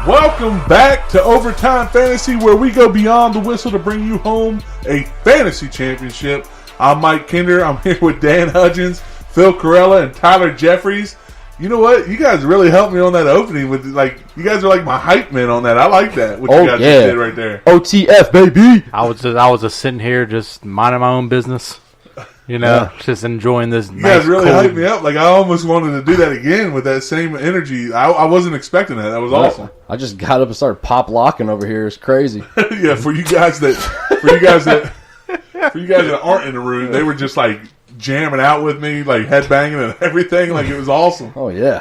Welcome back to Overtime Fantasy, where we go beyond the whistle to bring you home a fantasy championship. I'm Mike Kinder. I'm here with Dan Hudgens, Phil Corella, and Tyler Jeffries. You know what? You guys really helped me on that opening. With you guys are like my hype men on that. I like that. What you guys just did right there. OTF, baby. I was just sitting here, just minding my own business. Just enjoying this. You guys really hyped me up. Like, I almost wanted to do that again with that same energy. I wasn't expecting that. That was awesome. I just got up and started pop locking over here. It's crazy. Yeah, for you guys that aren't in the room, they were just like jamming out with me, like headbanging and everything. Like, it was awesome. Oh yeah.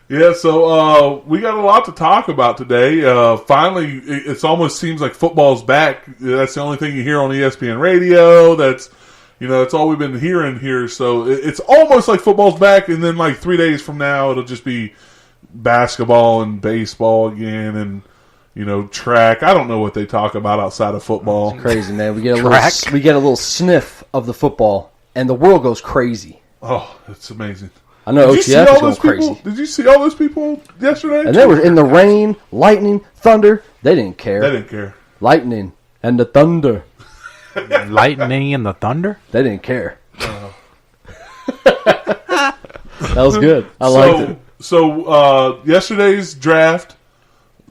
Yeah, so we got a lot to talk about today. Finally, it almost seems like football's back. That's the only thing you hear on ESPN radio. That's, it's all we've been hearing here. So it's almost like football's back, and then like 3 days from now, it'll just be basketball and baseball again, and track. I don't know what they talk about outside of football. It's crazy, man. We get a little sniff of the football, and the world goes crazy. Oh, it's amazing. I know OTF is going crazy. Did you see all those people yesterday? And they were in the rain, lightning, thunder. They didn't care. They didn't care. Lightning and the thunder. Lightning and the thunder? They didn't care. That was good. I liked it. So yesterday's draft,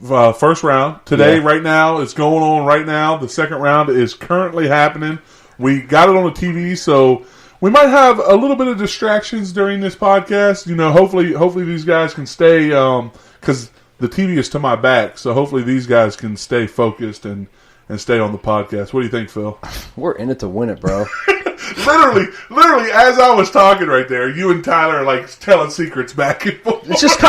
first round. Today, right now, it's going on right now. The second round is currently happening. We got it on the TV, so we might have a little bit of distractions during this podcast. Hopefully these guys can stay, because the TV is to my back, so hopefully these guys can stay focused and stay on the podcast. What do you think, Phil? We're in it to win it, bro. Literally, as I was talking right there, you and Tyler are like telling secrets back and forth. It's just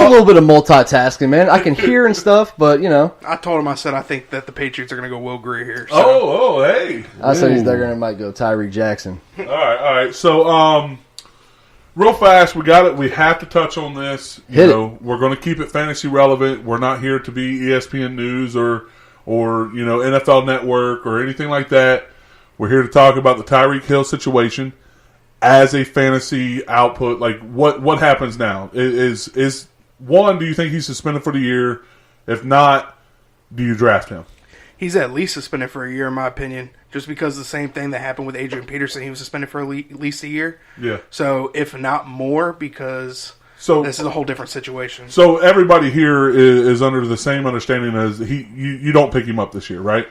a little bit of multitasking, man. I can hear and stuff, but I told him, I said, I think that the Patriots are going to go Will Greer here. So. Oh, hey. I said they're might go Tyree Jackson. All right. So, real fast, we got it. We have to touch on this. We're going to keep it fantasy relevant. We're not here to be ESPN News or NFL Network or anything like that. We're here to talk about the Tyreek Hill situation as a fantasy output. Like, what happens now? Is one, do you think he's suspended for the year? If not, do you draft him? He's at least suspended for a year, in my opinion, just because the same thing that happened with Adrian Peterson. He was suspended for at least a year. Yeah. So, if not more, because this is a whole different situation. So, everybody here is under the same understanding as you don't pick him up this year, right?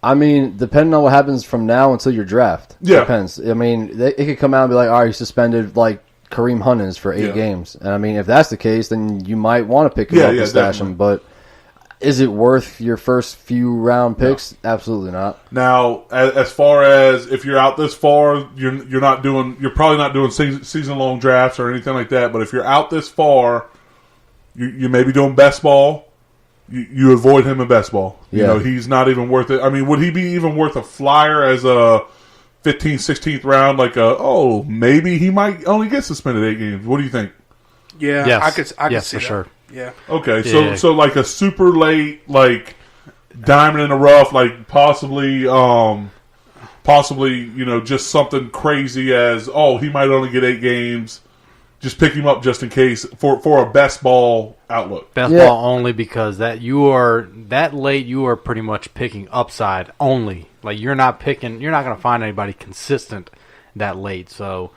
I mean, depending on what happens from now until your draft. Yeah. Depends. I mean, it could come out and be like, all right, he's suspended like Kareem Hunt is for 8 games. And I mean, if that's the case, then you might want to pick him up and stash him. But is it worth your first few round picks? No. Absolutely not. Now, as far as if you're out this far, you're probably not doing season long drafts or anything like that. But if you're out this far, you may be doing best ball. You avoid him in best ball. He's not even worth it. I mean, would he be even worth a flyer as a 15th, 16th round? Like, maybe he might only get suspended 8 games. What do you think? Yeah, yes. I could see for that. Sure. Yeah. Okay, so like a super late, like diamond in the rough, like possibly, just something crazy as he might only get 8 games. Just pick him up just in case for a best ball outlook. Best ball only because that late you are pretty much picking upside only. Like you're not going to find anybody consistent that late. So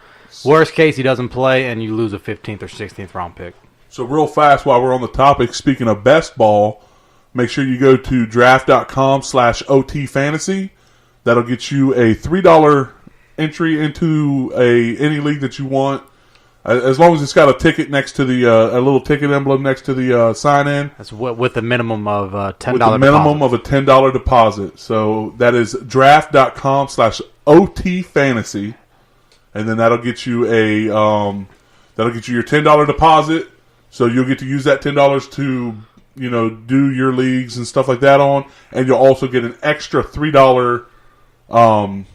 worst case he doesn't play and you lose a 15th or 16th round pick. So real fast while we're on the topic, speaking of best ball, make sure you go to draft.com/OTFantasy. That'll get you a $3 entry into any league that you want. As long as it's got a ticket next to the a little ticket emblem next to the sign in. That's with a minimum of $10. With a minimum of a $10 deposit. So that is draft.com/OTFantasy, and then that'll get you your $10 deposit. So you'll get to use that $10 to do your leagues and stuff like that on, and you'll also get an extra $3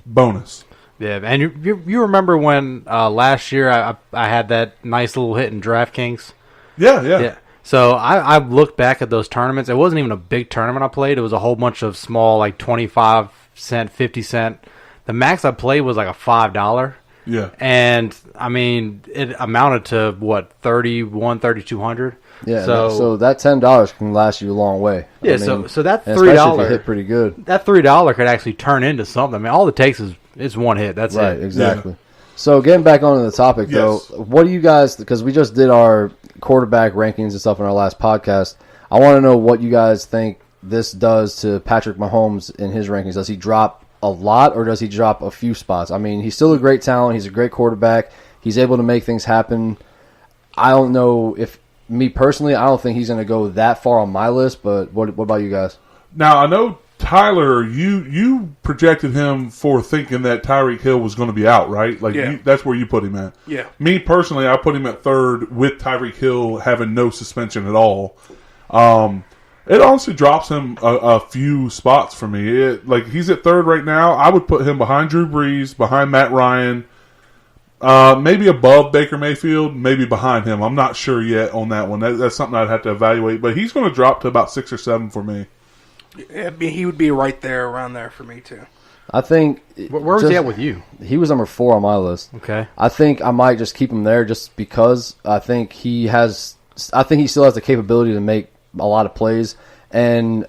bonus. Yeah, and you remember when last year I had that nice little hit in DraftKings? Yeah. So I looked back at those tournaments. It wasn't even a big tournament I played. It was a whole bunch of small, like 25 cent, 50 cent. The max I played was like a $5. Yeah. And, I mean, it amounted to, what, 3,200? Yeah, so that $10 can last you a long way. Yeah, so that $3 if you hit pretty good. That $3 could actually turn into something. I mean, all it takes is one hit. That's right, it. Exactly. Yeah. So getting back onto the topic, though, what do you guys? Because we just did our quarterback rankings and stuff in our last podcast. I want to know what you guys think this does to Patrick Mahomes in his rankings. Does he drop a lot, or does he drop a few spots? I mean, he's still a great talent. He's a great quarterback. He's able to make things happen. I don't know if. Me personally, I don't think he's going to go that far on my list, but what about you guys? Now, I know, Tyler, you projected him for thinking that Tyreek Hill was going to be out, right? Like that's where you put him at. Yeah. Me personally, I put him at third with Tyreek Hill having no suspension at all. It honestly drops him a few spots for me. Like he's at third right now. I would put him behind Drew Brees, behind Matt Ryan. Maybe above Baker Mayfield, maybe behind him. I'm not sure yet on that one. That's something I'd have to evaluate. But he's going to drop to about 6 or 7 for me. He would be right there, around there for me too. I think. Where was he at with you? He was number 4 on my list. Okay. I think I might just keep him there just because I think he still has the capability to make a lot of plays. And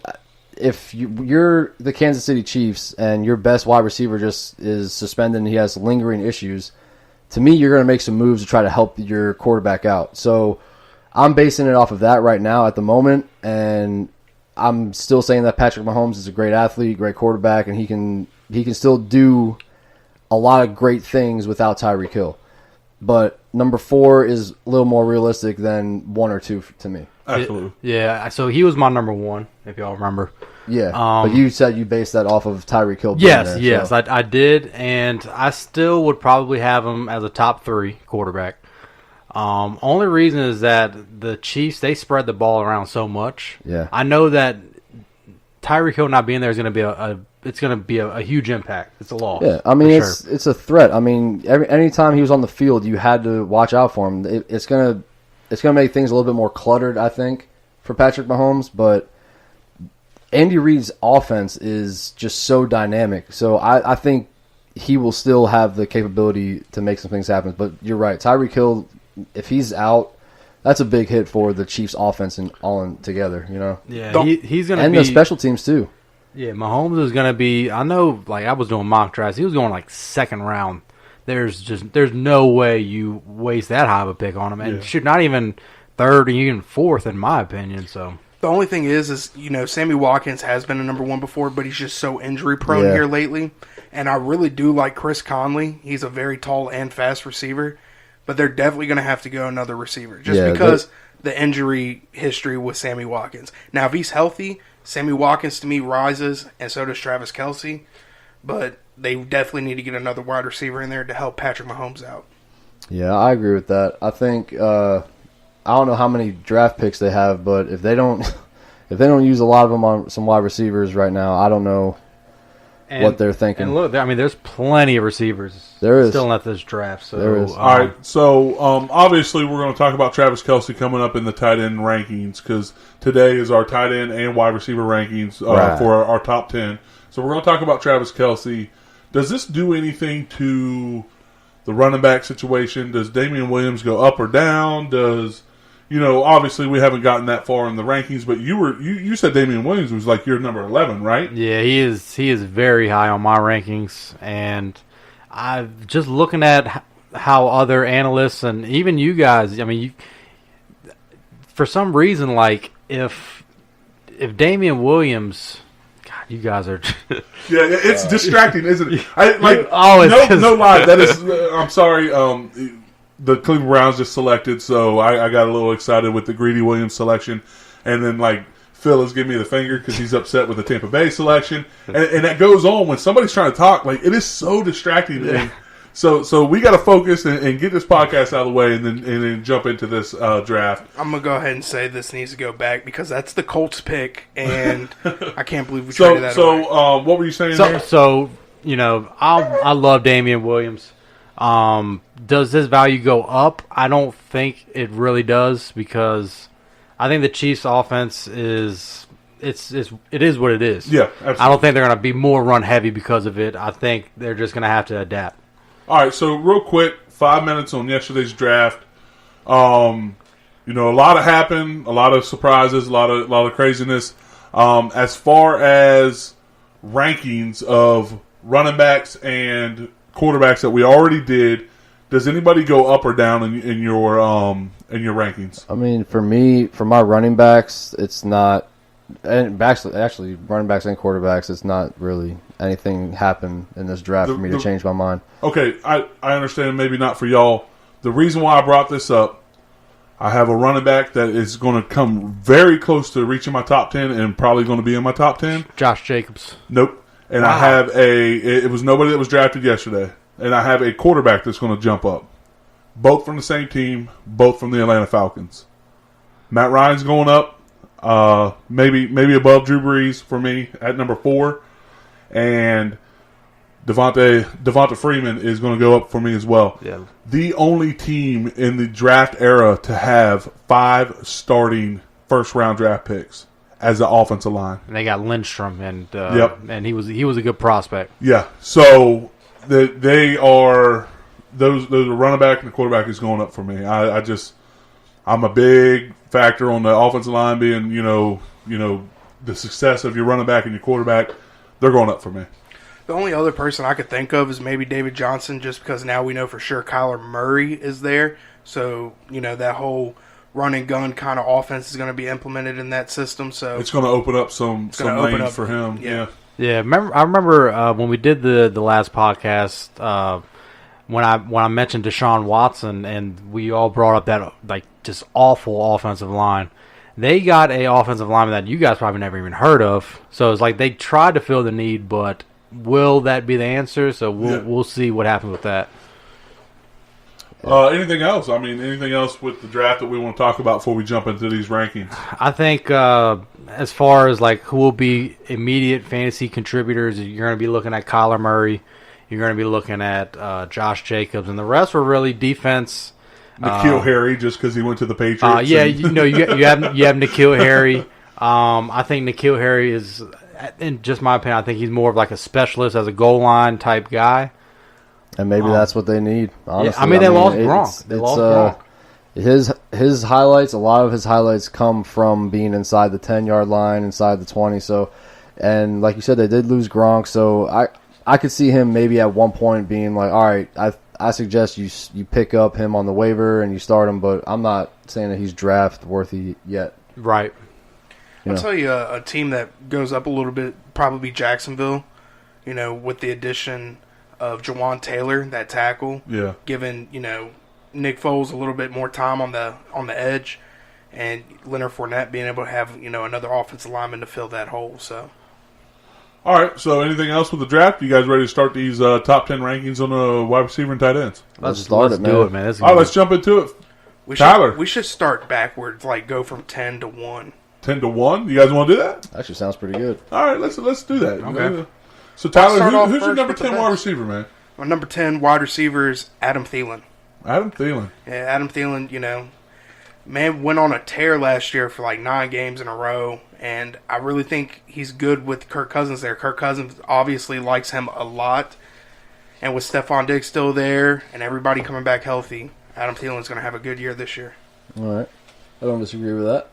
if you're the Kansas City Chiefs and your best wide receiver just is suspended and he has lingering issues, to me, you're going to make some moves to try to help your quarterback out. So I'm basing it off of that right now at the moment, and I'm still saying that Patrick Mahomes is a great athlete, great quarterback, and he can still do a lot of great things without Tyreek Hill. But number 4 is a little more realistic than 1 or 2 to me. Absolutely. Yeah, so he was my number 1, if y'all remember. Yeah, but you said you based that off of Tyreek Hill. Yes, I did, and I still would probably have him as a top 3 quarterback. Only reason is that the Chiefs, they spread the ball around so much. Yeah, I know that Tyreek Hill not being there is going to be a huge impact. It's a loss. Yeah, I mean it's a threat. I mean, anytime he was on the field, you had to watch out for him. It's gonna make things a little bit more cluttered, I think, for Patrick Mahomes, but Andy Reid's offense is just so dynamic. So I think he will still have the capability to make some things happen. But you're right. Tyreek Hill, if he's out, that's a big hit for the Chiefs' offense and all together, you know? Yeah, he's going to be... And the special teams, too. Yeah, Mahomes is going to be... I know, like, I was doing mock drafts. He was going, like, second round. There's no way you waste that high of a pick on him. And should not even third or even fourth, in my opinion, so... The only thing is Sammy Watkins has been a number 1 before, but he's just so injury prone here lately. And I really do like Chris Conley. He's a very tall and fast receiver, but they're definitely going to have to go another receiver because the injury history with Sammy Watkins. Now, if he's healthy, Sammy Watkins to me rises, and so does Travis Kelce. But they definitely need to get another wide receiver in there to help Patrick Mahomes out. Yeah, I agree with that. I think. I don't know how many draft picks they have, but if they don't use a lot of them on some wide receivers right now, I don't know what they're thinking. And look, I mean, there's plenty of receivers still at this draft. So there is. All right, so obviously we're going to talk about Travis Kelce coming up in the tight end rankings because today is our tight end and wide receiver rankings for our top 10. So we're going to talk about Travis Kelce. Does this do anything to the running back situation? Does Damian Williams go up or down? Obviously we haven't gotten that far in the rankings, but you said Damian Williams was like your number 11, right? Yeah, he is very high on my rankings, and I've just looking at how other analysts and even you guys, I mean, for some reason, like if Damian Williams, God, you guys are it's distracting, isn't it? No lie, that is. I'm sorry. The Cleveland Browns just selected, so I got a little excited with the Greedy Williams selection, and then Phil is giving me the finger because he's upset with the Tampa Bay selection, and that goes on when somebody's trying to talk. Like, it is so distracting. Yeah. So we got to focus and get this podcast out of the way, and then jump into this draft. I'm gonna go ahead and say this needs to go back because that's the Colts pick, and I can't believe we traded that away. What were you saying there? So I love Damian Williams. Does his value go up? I don't think it really does because I think the Chiefs' offense is what it is. Yeah, absolutely. I don't think they're going to be more run heavy because of it. I think they're just going to have to adapt. All right, so real quick, 5 minutes on yesterday's draft. A lot of happened, a lot of surprises, a lot of craziness. As far as rankings of running backs and quarterbacks that we already did, does anybody go up or down in your rankings? I mean, for me, for my running backs, it's not. And actually, running backs and quarterbacks, it's not really anything happened in this draft for me to change my mind. Okay, I understand maybe not for y'all. The reason why I brought this up, I have a running back that is going to come very close to reaching my top 10 and probably going to be in my top 10. Josh Jacobs. Nope. And I have it was nobody that was drafted yesterday. And I have a quarterback that's going to jump up. Both from the same team, both from the Atlanta Falcons. Matt Ryan's going up. Maybe above Drew Brees for me at number 4, and Devonta Freeman is going to go up for me as well. Yeah. The only team in the draft era to have 5 starting first round draft picks as the offensive line. And they got Lindstrom, and and he was a good prospect. Yeah. So they are those the running back and the quarterback is going up for me. I'm a big factor on the offensive line being, the success of your running back and your quarterback. They're going up for me. The only other person I could think of is maybe David Johnson, just because now we know for sure Kyler Murray is there. So, that whole run and gun kind of offense is going to be implemented in that system. So it's going to open up some lanes for him. Yeah. Yeah. I remember when we did the last podcast, when I mentioned Deshaun Watson, and we all brought up that just awful offensive line. They got a offensive lineman that you guys probably never even heard of. So it's like they tried to fill the need, but will that be the answer? So we'll see what happens with that. Anything else? I mean, anything else with the draft that we want to talk about before we jump into these rankings? I think as far as who will be immediate fantasy contributors, you're going to be looking at Kyler Murray. You're going to be looking at Josh Jacobs, and the rest were really defense. N'Keal Harry, just because he went to the Patriots. You have N'Keal Harry. I think N'Keal Harry is, in just my opinion, I think he's more of a specialist as a goal line type guy. And maybe that's what they need. Honestly, they lost Gronk. They lost Gronk. His highlights. A lot of his highlights come from being inside the 10-yard line, inside the 20. So, and like you said, they did lose Gronk. So I could see him maybe at one point being like, all right, I suggest you pick up him on the waiver and you start him, but I'm not saying that he's draft worthy yet. Right. I'll tell you a team that goes up a little bit, probably Jacksonville, with the addition of Jawan Taylor, that tackle. Yeah. Giving, Nick Foles a little bit more time on the edge, and Leonard Fournette being able to have, another offensive lineman to fill that hole, so. All right, so anything else with the draft? You guys ready to start these top 10 rankings on the wide receiver and tight ends? Let's do it, man. All right, let's jump into it. Tyler. We should start backwards, go from 10 to 1. 10 to 1? You guys want to do that? Actually sounds pretty good. All right, let's do that. Okay. So, Tyler, who's your number 10 wide receiver, man? My number 10 wide receiver is Adam Thielen. Adam Thielen. Yeah, Adam Thielen, man went on a tear last year for 9 games in a row, and I really think he's good with Kirk Cousins there. Kirk Cousins obviously likes him a lot, and with Stephon Diggs still there and everybody coming back healthy, Adam Thielen's going to have a good year this year. All right. I don't disagree with that.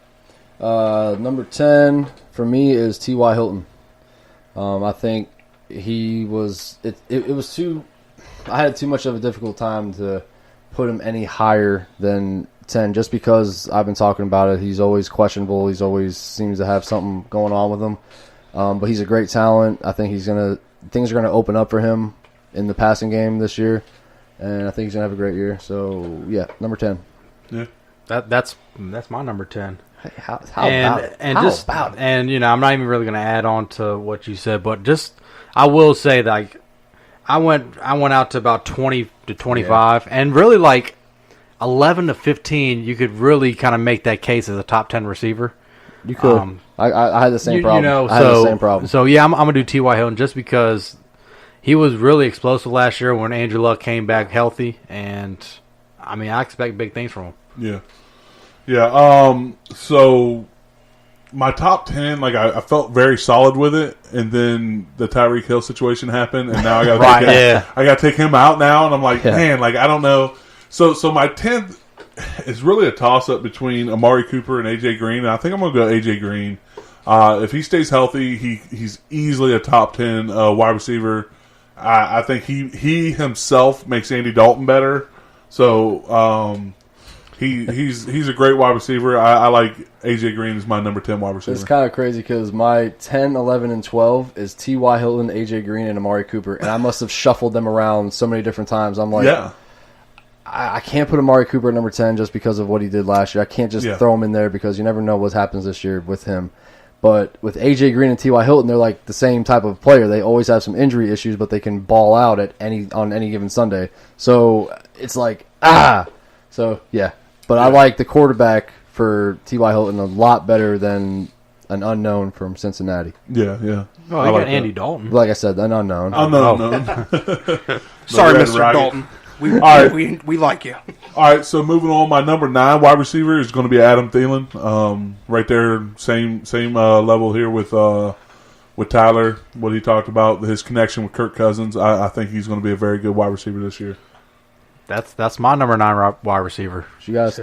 Number 10 for me is T.Y. Hilton. I think he was it was too. I had too much of a difficult time to put him any higher than 10, just because I've been talking about it. He's always questionable. He's always seems to have something going on with him. But he's a great talent. I think things are gonna open up for him in the passing game this year, and I think he's gonna have a great year. So yeah, number 10. Yeah, that's my number 10. Hey, how about it? And I'm not even really going to add on to what you said, but just I will say that I went out to about 20 to 25, and really 11 to 15, you could really kind of make that case as a top 10 receiver. You could. I had the same problem. I had the same problem. So yeah, I'm gonna do T.Y. Hilton just because he was really explosive last year when Andrew Luck came back healthy, and I expect big things from him. Yeah. Yeah. So my top 10, like I felt very solid with it, and then the Tyreek Hill situation happened, and now I got to take him out now, and I'm like, man, like I don't know. So my 10th is really a toss up between Amari Cooper and AJ Green, and I think I'm going to go AJ Green. If he stays healthy, he's easily a top 10 wide receiver. I think he himself makes Andy Dalton better. So he's a great wide receiver. I like AJ Green as my number 10 wide receiver. It's kind of crazy because my 10, 11, and 12 is T.Y. Hilton, AJ Green, and Amari Cooper, and I must have shuffled them around so many different times. I'm like, I can't put Amari Cooper at number 10 just because of what he did last year. I can't just throw him in there because you never know what happens this year with him. But with AJ Green and T.Y. Hilton, they're like the same type of player. They always have some injury issues, but they can ball out on any given Sunday. So it's like, So, yeah. But I like the quarterback for T.Y. Hilton a lot better than an unknown from Cincinnati. Yeah. Oh, you got Andy Dalton. Like I said, an unknown. Sorry, Mr. Dalton. We like you. All right, so moving on, my number 9 wide receiver is going to be Adam Thielen. Right there, same level here with Tyler. What he talked about, his connection with Kirk Cousins. I think he's going to be a very good wide receiver this year. That's my number 9 wide receiver. You guys,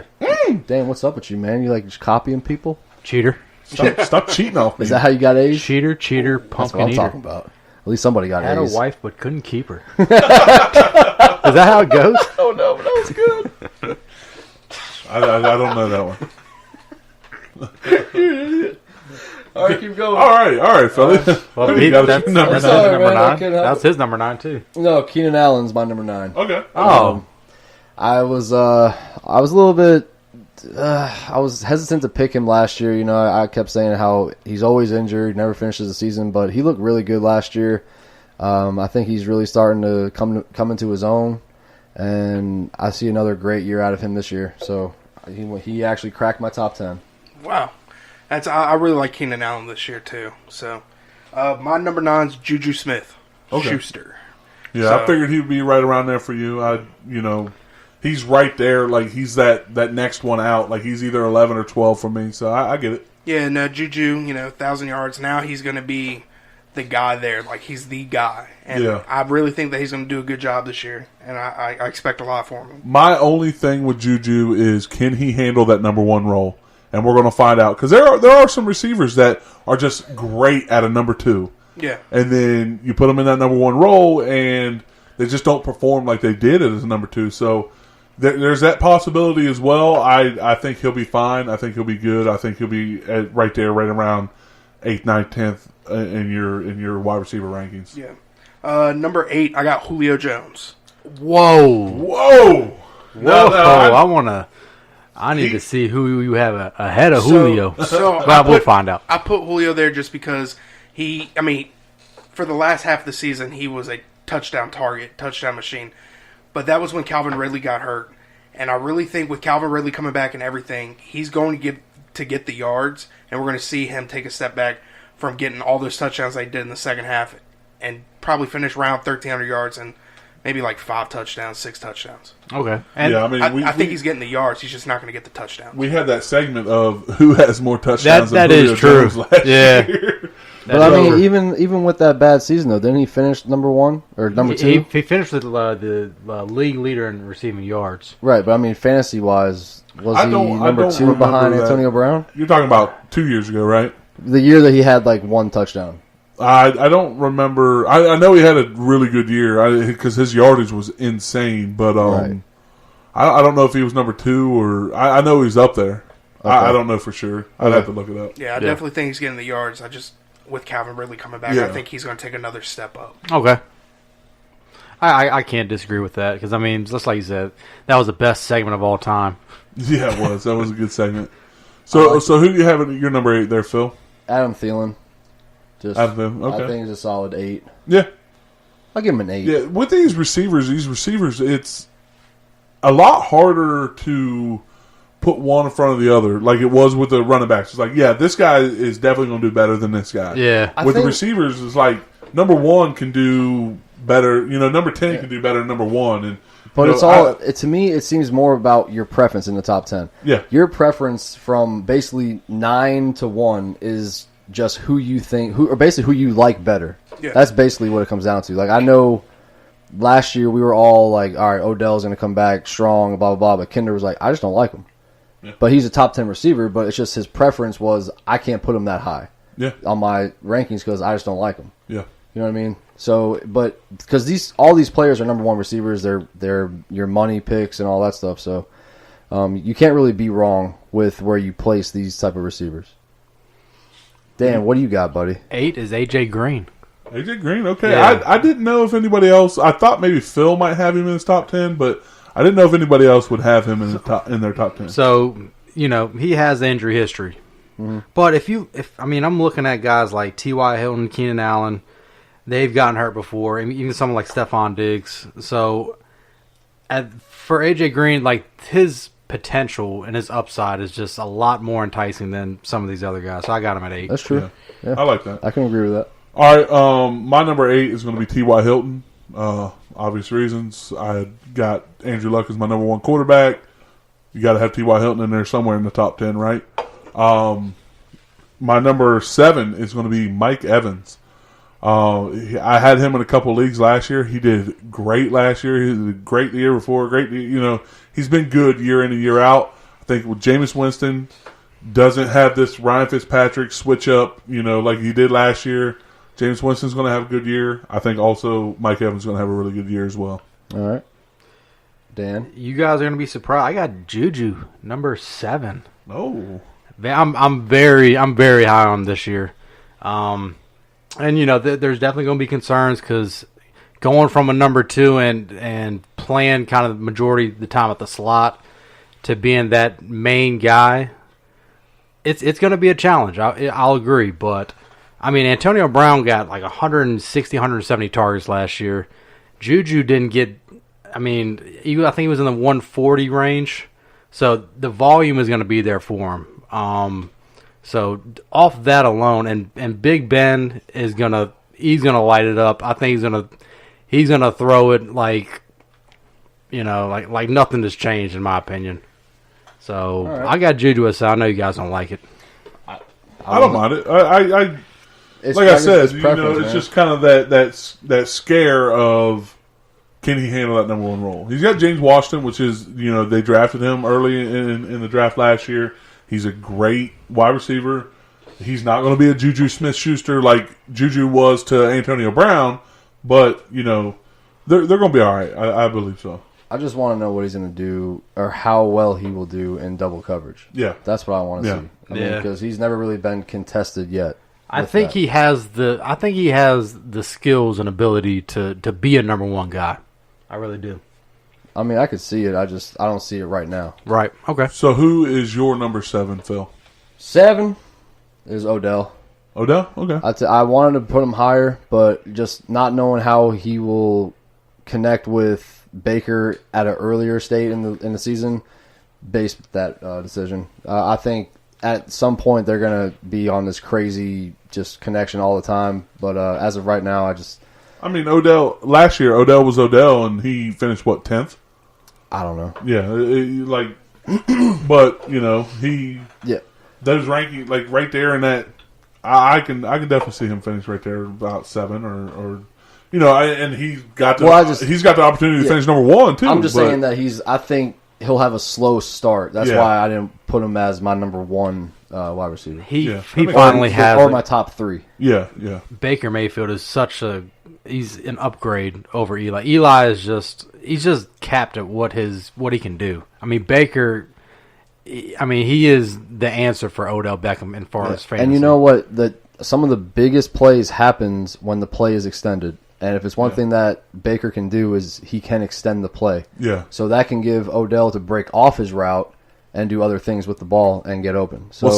Dan, what's up with you, man? You like just copying people? Cheater. Stop cheating off me. Is that how you got A's? Cheater, That's pumpkin what I'm eater. talking about. At least somebody got Had A's. a wife but couldn't keep her. Is that how it goes? Oh no, but that was good. I don't know that one. All right, keep going. All right, fella. Well, that's that's number his 9. number man, 9. That's his number 9 too. No, Keenan Allen's my number 9. Okay. Oh, I was a little bit. I was hesitant to pick him last year. You know, I kept saying how he's always injured, never finishes the season, but he looked really good last year. I think he's really starting to come into his own, and I see another great year out of him this year. So he actually cracked my top 10. Wow, I really like Keenan Allen this year too. So my number 9 is Juju Smith-Schuster. Yeah, So- I figured he'd be right around there for you. He's right there. Like, he's that next one out. Like, he's either 11 or 12 for me. So I get it. Yeah, no, Juju, 1,000 yards. Now he's going to be the guy there. Like, he's the guy. And I really think that he's going to do a good job this year. And I expect a lot from him. My only thing with Juju is, can he handle that number 1 role? And we're going to find out. Because there are some receivers that are just great at a number 2. Yeah. And then you put them in that number 1 role, and they just don't perform like they did as a number 2. So there's that possibility as well. I think he'll be fine. I think he'll be good. I think he'll be right there, right around 8th, 9th, 10th in your wide receiver rankings. Yeah. Number 8, I got Julio Jones. Whoa! I need to see who you have ahead of Julio. So we'll find out. I put Julio there just because for the last half of the season, he was a touchdown target, touchdown machine. But that was when Calvin Ridley got hurt. And I really think with Calvin Ridley coming back and everything, he's going to get the yards, and we're going to see him take a step back from getting all those touchdowns they did in the second half and probably finish around 1,300 yards and maybe like 5 touchdowns, 6 touchdowns. Okay. And I think he's getting the yards. He's just not going to get the touchdowns. We had that segment of who has more touchdowns that than is Julio true. Jones last year. But I mean, even with that bad season though, didn't he finish number 1 or number 2? He finished with the league leader in receiving yards. Right, but I mean, fantasy wise, was he number 2 remember behind that. Antonio Brown? You're talking about 2 years ago, right? The year that he had like 1 touchdown. I don't remember. I know he had a really good year because his yardage was insane. But Right. I don't know if he was number 2 or I know he's up there. Okay. I don't know for sure. I'd have to look it up. Yeah, I definitely think he's getting the yards. With Calvin Ridley coming back, I think he's going to take another step up. Okay. I can't disagree with that because, I mean, just like you said, that was the best segment of all time. Yeah, it was. That was a good segment. So who do you have at your number 8 there, Phil? Adam Thielen. Adam Thielen, okay. I think he's a solid 8. Yeah. I'll give him an 8. Yeah, with these receivers, it's a lot harder to put one in front of the other, like it was with the running backs. It's like, yeah, this guy is definitely going to do better than this guy. Yeah. With the receivers, it's like number 1 can do better. Number 10 can do better than number 1, and But it's all to me. It seems more about your preference in the top 10. Yeah, your preference from basically 9 to 1 is just who you think, or basically who you like better. Yeah. That's basically what it comes down to. Like I know, last year we were all like, all right, Odell's going to come back strong, blah blah blah. But Kinder was like, I just don't like him. Yeah. But he's a top 10 receiver. But it's just his preference was I can't put him that high. Yeah. On my rankings because I just don't like him. Yeah. You know what I mean? So, but because all these players are number 1 receivers, they're your money picks and all that stuff. So, you can't really be wrong with where you place these type of receivers. Dan, what do you got, buddy? 8 is AJ Green. AJ Green, okay. Yeah. I didn't know if anybody else. I thought maybe Phil might have him in his top 10, but I didn't know if anybody else would have him in their top 10. So he has injury history. Mm-hmm. But I'm looking at guys like T.Y. Hilton, Keenan Allen. They've gotten hurt before, even someone like Stephon Diggs. So, for AJ Green, like his potential and his upside is just a lot more enticing than some of these other guys. So I got him at 8. That's true. Yeah. I like that. I can agree with that. All right, my number 8 is going to be T.Y. Hilton. Obvious reasons. I got Andrew Luck as my number 1 quarterback. You got to have T.Y. Hilton in there somewhere in the top 10, right? My number 7 is going to be Mike Evans. I had him in a couple leagues last year. He did great last year. He did great the year before. Great, he's been good year in and year out. I think with Jameis Winston doesn't have this Ryan Fitzpatrick switch up, like he did last year. Jameis Winston's going to have a good year. I think also Mike Evans is going to have a really good year as well. All right, Dan, you guys are going to be surprised. I got Juju number 7. Oh, I'm very high on this year. And, there's definitely going to be concerns because going from a number 2 and playing kind of the majority of the time at the slot to being that main guy, it's going to be a challenge. I'll agree. But, Antonio Brown got like 160, 170 targets last year. Juju didn't get – I think he was in the 140 range. So the volume is going to be there for him. So off that alone, and Big Ben he's gonna light it up. I think he's gonna throw it like nothing has changed in my opinion. So right. I got Juju aside. I know you guys don't like it. I don't mind it. I like I said, it's just kind of that scare of can he handle that number 1 role? He's got James Washington, which is they drafted him early in the draft last year. He's a great wide receiver. He's not going to be a Juju Smith-Schuster like Juju was to Antonio Brown, but, they're going to be all right. I believe so. I just want to know what he's going to do or how well he will do in double coverage. Yeah. That's what I want to see. Because he's never really been contested yet. I think he has the skills and ability to be a number 1 guy. I really do. I could see it. I don't see it right now. Right. Okay. So who is your number 7, Phil? 7 is Odell. Odell? Okay. I wanted to put him higher, but just not knowing how he will connect with Baker at an earlier state in the season based that decision. I think at some point they're going to be on this crazy just connection all the time. But as of right now, Odell, last year, Odell was Odell, and he finished, 10th? I don't know. Yeah, but he those ranking right there in that I can definitely see him finish right there about 7 or and he's got the opportunity to finish number 1 too. I'm just saying that I think he'll have a slow start. That's why I didn't put him as my number 1 wide receiver. He finally has or my top 3. Yeah. Baker Mayfield is he's an upgrade over Eli. Eli is he's just capped at what he can do. Baker, he is the answer for Odell Beckham as far as fantasy. And you know what? Some of the biggest plays happens when the play is extended. And if it's one thing that Baker can do is he can extend the play. Yeah. So that can give Odell to break off his route and do other things with the ball and get open. So,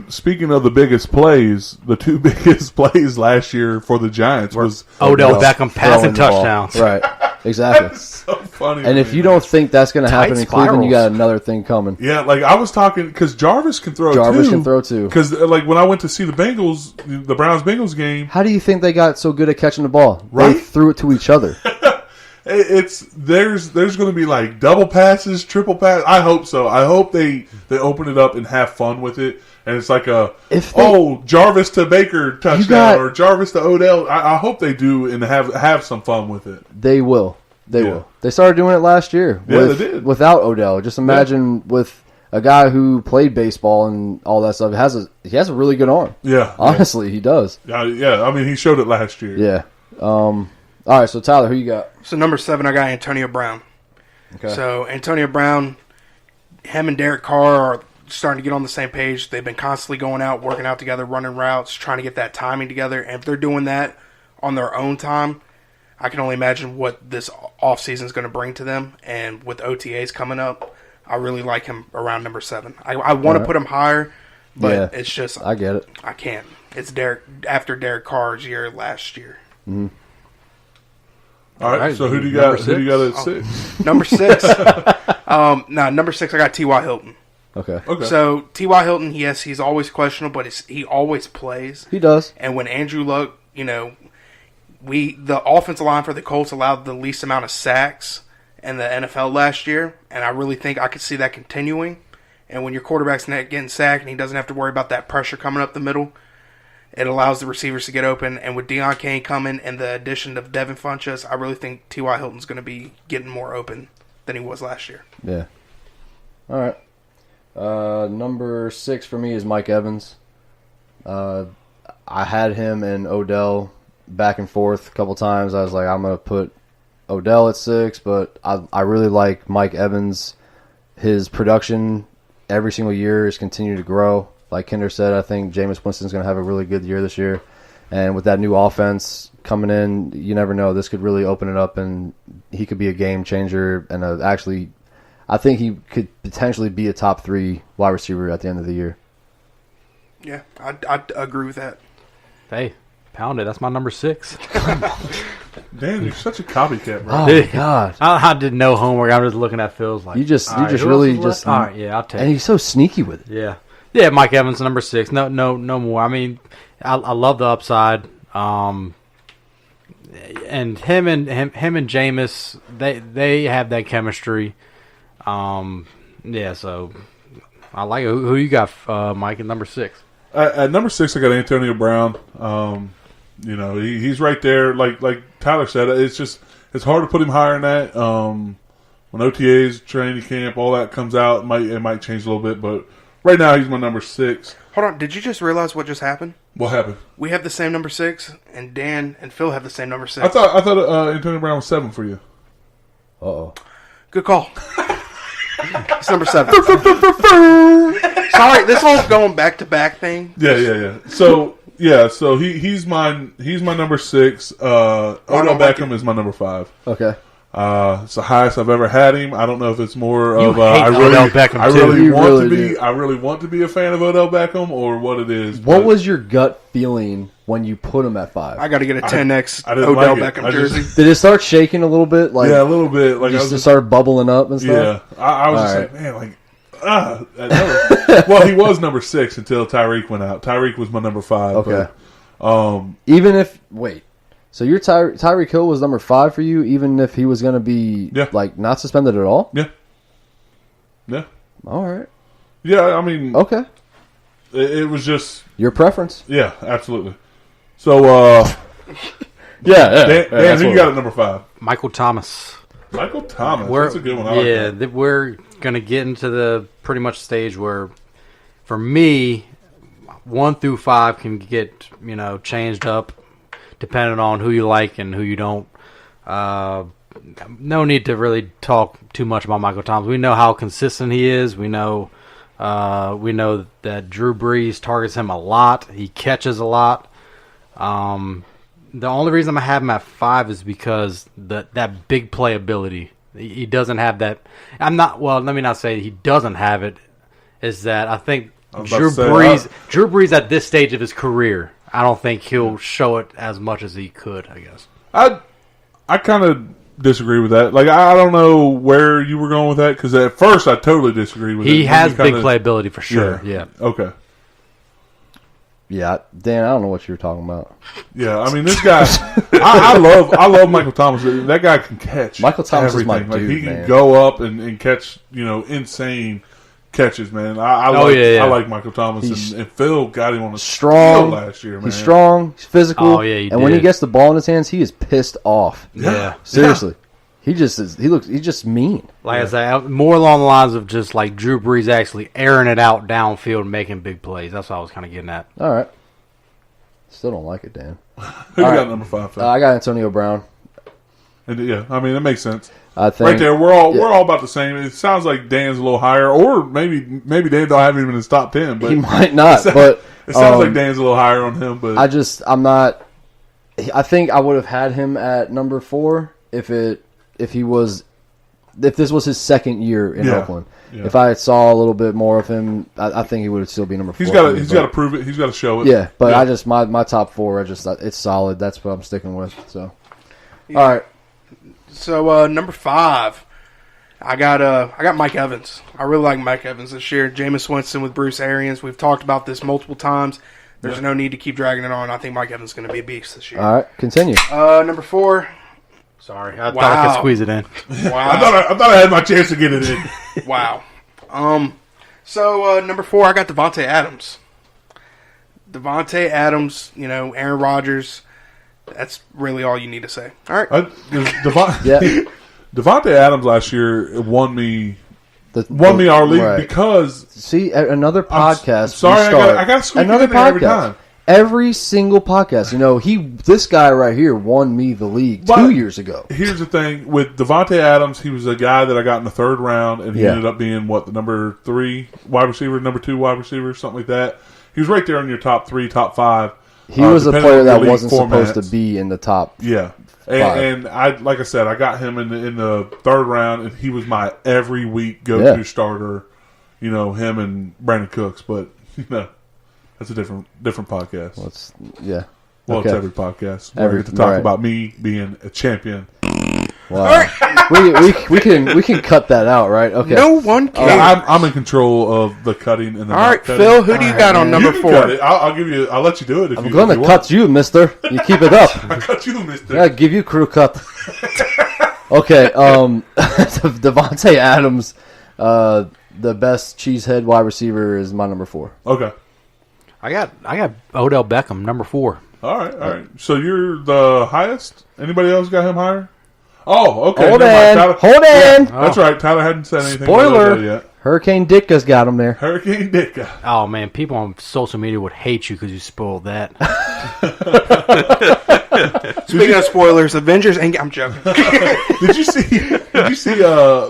speaking of the biggest plays, the 2 biggest plays last year for the Giants was Odell Beckham passing touchdowns. Right, exactly. That's so funny. And if you don't think that's going to happen in Cleveland, you got another thing coming. Yeah, I was talking because Jarvis can throw too. Because when I went to see the Browns-Bengals game. How do you think they got so good at catching the ball? Right? They threw it to each other. there's going to be like double passes, triple pass. I hope so. I hope they open it up and have fun with it. And it's like Jarvis to Baker touchdown or Jarvis to Odell. I hope they do and have some fun with it. They will. They will. They started doing it last year. They did. Without Odell. Just imagine with a guy who played baseball and all that stuff. He has a really good arm. Yeah. Honestly, he does. Yeah. I mean, he showed it last year. Yeah. All right, so Tyler, who you got? So number 7, I got Antonio Brown. Okay. So Antonio Brown, him and Derek Carr are starting to get on the same page. They've been constantly going out, working out together, running routes, trying to get that timing together. And if they're doing that on their own time, I can only imagine what this offseason is going to bring to them. And with OTAs coming up, I really like him around number 7. I want to put him higher, but it's just I get it. I can't. It's after Derek Carr's year last year. Mm-hmm. All right, so who do you got? Who do you got at 6? Number 6. Number 6. I got T.Y. Hilton. Okay. So T.Y. Hilton, yes, he's always questionable, but he always plays. He does. And when Andrew Luck, the offensive line for the Colts allowed the least amount of sacks in the NFL last year, and I really think I could see that continuing. And when your quarterback's not getting sacked and he doesn't have to worry about that pressure coming up the middle, it allows the receivers to get open. And with Deion Kane coming and the addition of Devin Funchess, I really think T.Y. Hilton's going to be getting more open than he was last year. Yeah. All right. Number 6 for me is Mike Evans. I had him and Odell back and forth a couple times. I was like, I'm going to put Odell at 6, but I really like Mike Evans. His production every single year has continued to grow. Like Kinder said, I think Jameis Winston's going to have a really good year this year. And with that new offense coming in, you never know. This could really open it up, and he could be a game changer. And I think he could potentially be a top 3 wide receiver at the end of the year. Yeah, I agree with that. Hey, pound it. That's my number 6. Dan, you're such a copycat, bro. Oh, my God. I did no homework. I'm just looking at Phil's like. You just all right, yeah, I'll take it. And he's so sneaky with it. Yeah. Yeah, Mike Evans, number 6. No more. I mean, I love the upside. And him and Jameis, they have that chemistry. Yeah, so I like it. Who you got, Mike, at number 6? At number 6, I got Antonio Brown. He's right there. Like Tyler said, it's hard to put him higher than that. When OTAs, training camp, all that comes out, it might change a little bit, but right now he's my number 6. Hold on, did you just realize what just happened? What happened? We have the same number 6, and Dan and Phil have the same number 6. I thought Antonio Brown was 7 for you. Uh-oh. Good call. It's number 7. Sorry, this whole going back-to-back thing. Yeah. So he's my number 6. Odell Beckham is my number 5. Okay. It's the highest I've ever had him. I don't know if it's more of Odell Beckham. I really want to be a fan of Odell Beckham or what it is. What was your gut feeling when you put him at 5? I got to get a 10X Odell Beckham jersey. Did it start shaking a little bit? Like, yeah, a little bit. Like just started bubbling up and stuff. Yeah, I was just like, man, like. Well, he was number 6 until Tyreek went out. Tyreek was my number 5. Okay. But, even if so your Tyreek Hill was number 5 for you, even if he was going to be not suspended at all? Yeah. Yeah. All right. Yeah, I mean. Okay. It was just your preference. Yeah, absolutely. So, Dan, who you got at number 5? Michael Thomas. Michael Thomas. That's a good one. We're going to get into the pretty much stage where, for me, 1 through 5 can get changed up depending on who you like and who you don't. No need to really talk too much about Michael Thomas. We know how consistent he is. We know that Drew Brees targets him a lot. He catches a lot. The only reason I have him at 5 is because that big playability. He doesn't have that. Let me not say he doesn't have it. Is that I think Drew Brees at this stage of his career, I don't think he'll show it as much as he could, I guess. I kind of disagree with that. Like, I don't know where you were going with that, because at first I totally disagreed with it. He has big playability for sure, yeah. Okay. Yeah, Dan, I don't know what you were talking about. Yeah, I mean this guy. I love Michael Thomas. That guy can catch. Michael Thomas everything. is my dude, he can man. go up and catch insane catches, man. I like Michael Thomas, and Phil got him on a strong last year. Man. He's strong, he's physical, Oh, yeah, and when he gets the ball in his hands, he is pissed off. Yeah. Seriously. He just is. He's just mean. Like I said, more along the lines of just like Drew Brees actually airing it out downfield and making big plays. That's what I was kind of getting at. All right. Still don't like it, Dan. Who you got number 5? Phil? I got Antonio Brown. And yeah, I mean it makes sense. I think Right there, we're all about the same. It sounds like Dan's a little higher, or maybe Dan don't have him in his top 10. But he might not. But it sounds like Dan's a little higher on him. But I'm not. I think I would have had him at number 4 if this was his second year in Oakland. Yeah. If I saw a little bit more of him, I think he would still be number 4. He's got to prove it. He's got to show it. Yeah, but I just my top 4. It's solid. That's what I'm sticking with. So, all right. So number 5, I got Mike Evans. I really like Mike Evans this year. Jameis Winston with Bruce Arians. We've talked about this multiple times. There's no need to keep dragging it on. I think Mike Evans is going to be a beast this year. All right, continue. Number 4. Sorry, I thought I could squeeze it in. Wow. I thought I had my chance to get it in. Wow. So number 4, I got Devontae Adams. Devontae Adams, Aaron Rodgers. That's really all you need to say. All right. Devontae Adams last year won me our league because another podcast. Sorry, I got to squeak another in there podcast. every time. Every single podcast. This guy right here won me the league 2 years ago. Here's the thing with Devontae Adams, he was a guy that I got in the 3rd round, and he ended up being the number 3 wide receiver, number 2 wide receiver, something like that. He was right there in your top 3, top 5. He was a player that wasn't supposed to be in the top. Yeah, and I like I said, I got him in the 3rd round, and he was my every week go-to starter. Him and Brandon Cooks, but that's a different podcast. It's every podcast. We get to talk about me being a champion. Wow. we can cut that out, right? Okay. No one cares. I'm in control of the cutting and the all right, cutting. Phil, who do you got on number 4? I'll let you do it. I'm going to cut you, mister. You keep it up. I cut you, mister. I give you crew cut. Okay. Devontae Adams, the best cheesehead wide receiver, is my number 4. Okay. I got Odell Beckham, number 4. All right. So you're the highest? Anybody else got him higher? Oh, okay. Hold on. Yeah, that's right. Tyler hadn't said anything Spoiler. about that yet. Hurricane Ditka's got him there. Hurricane Ditka. Oh, man, people on social media would hate you because you spoiled that. Speaking of spoilers, Avengers ain't... I'm joking. Did you see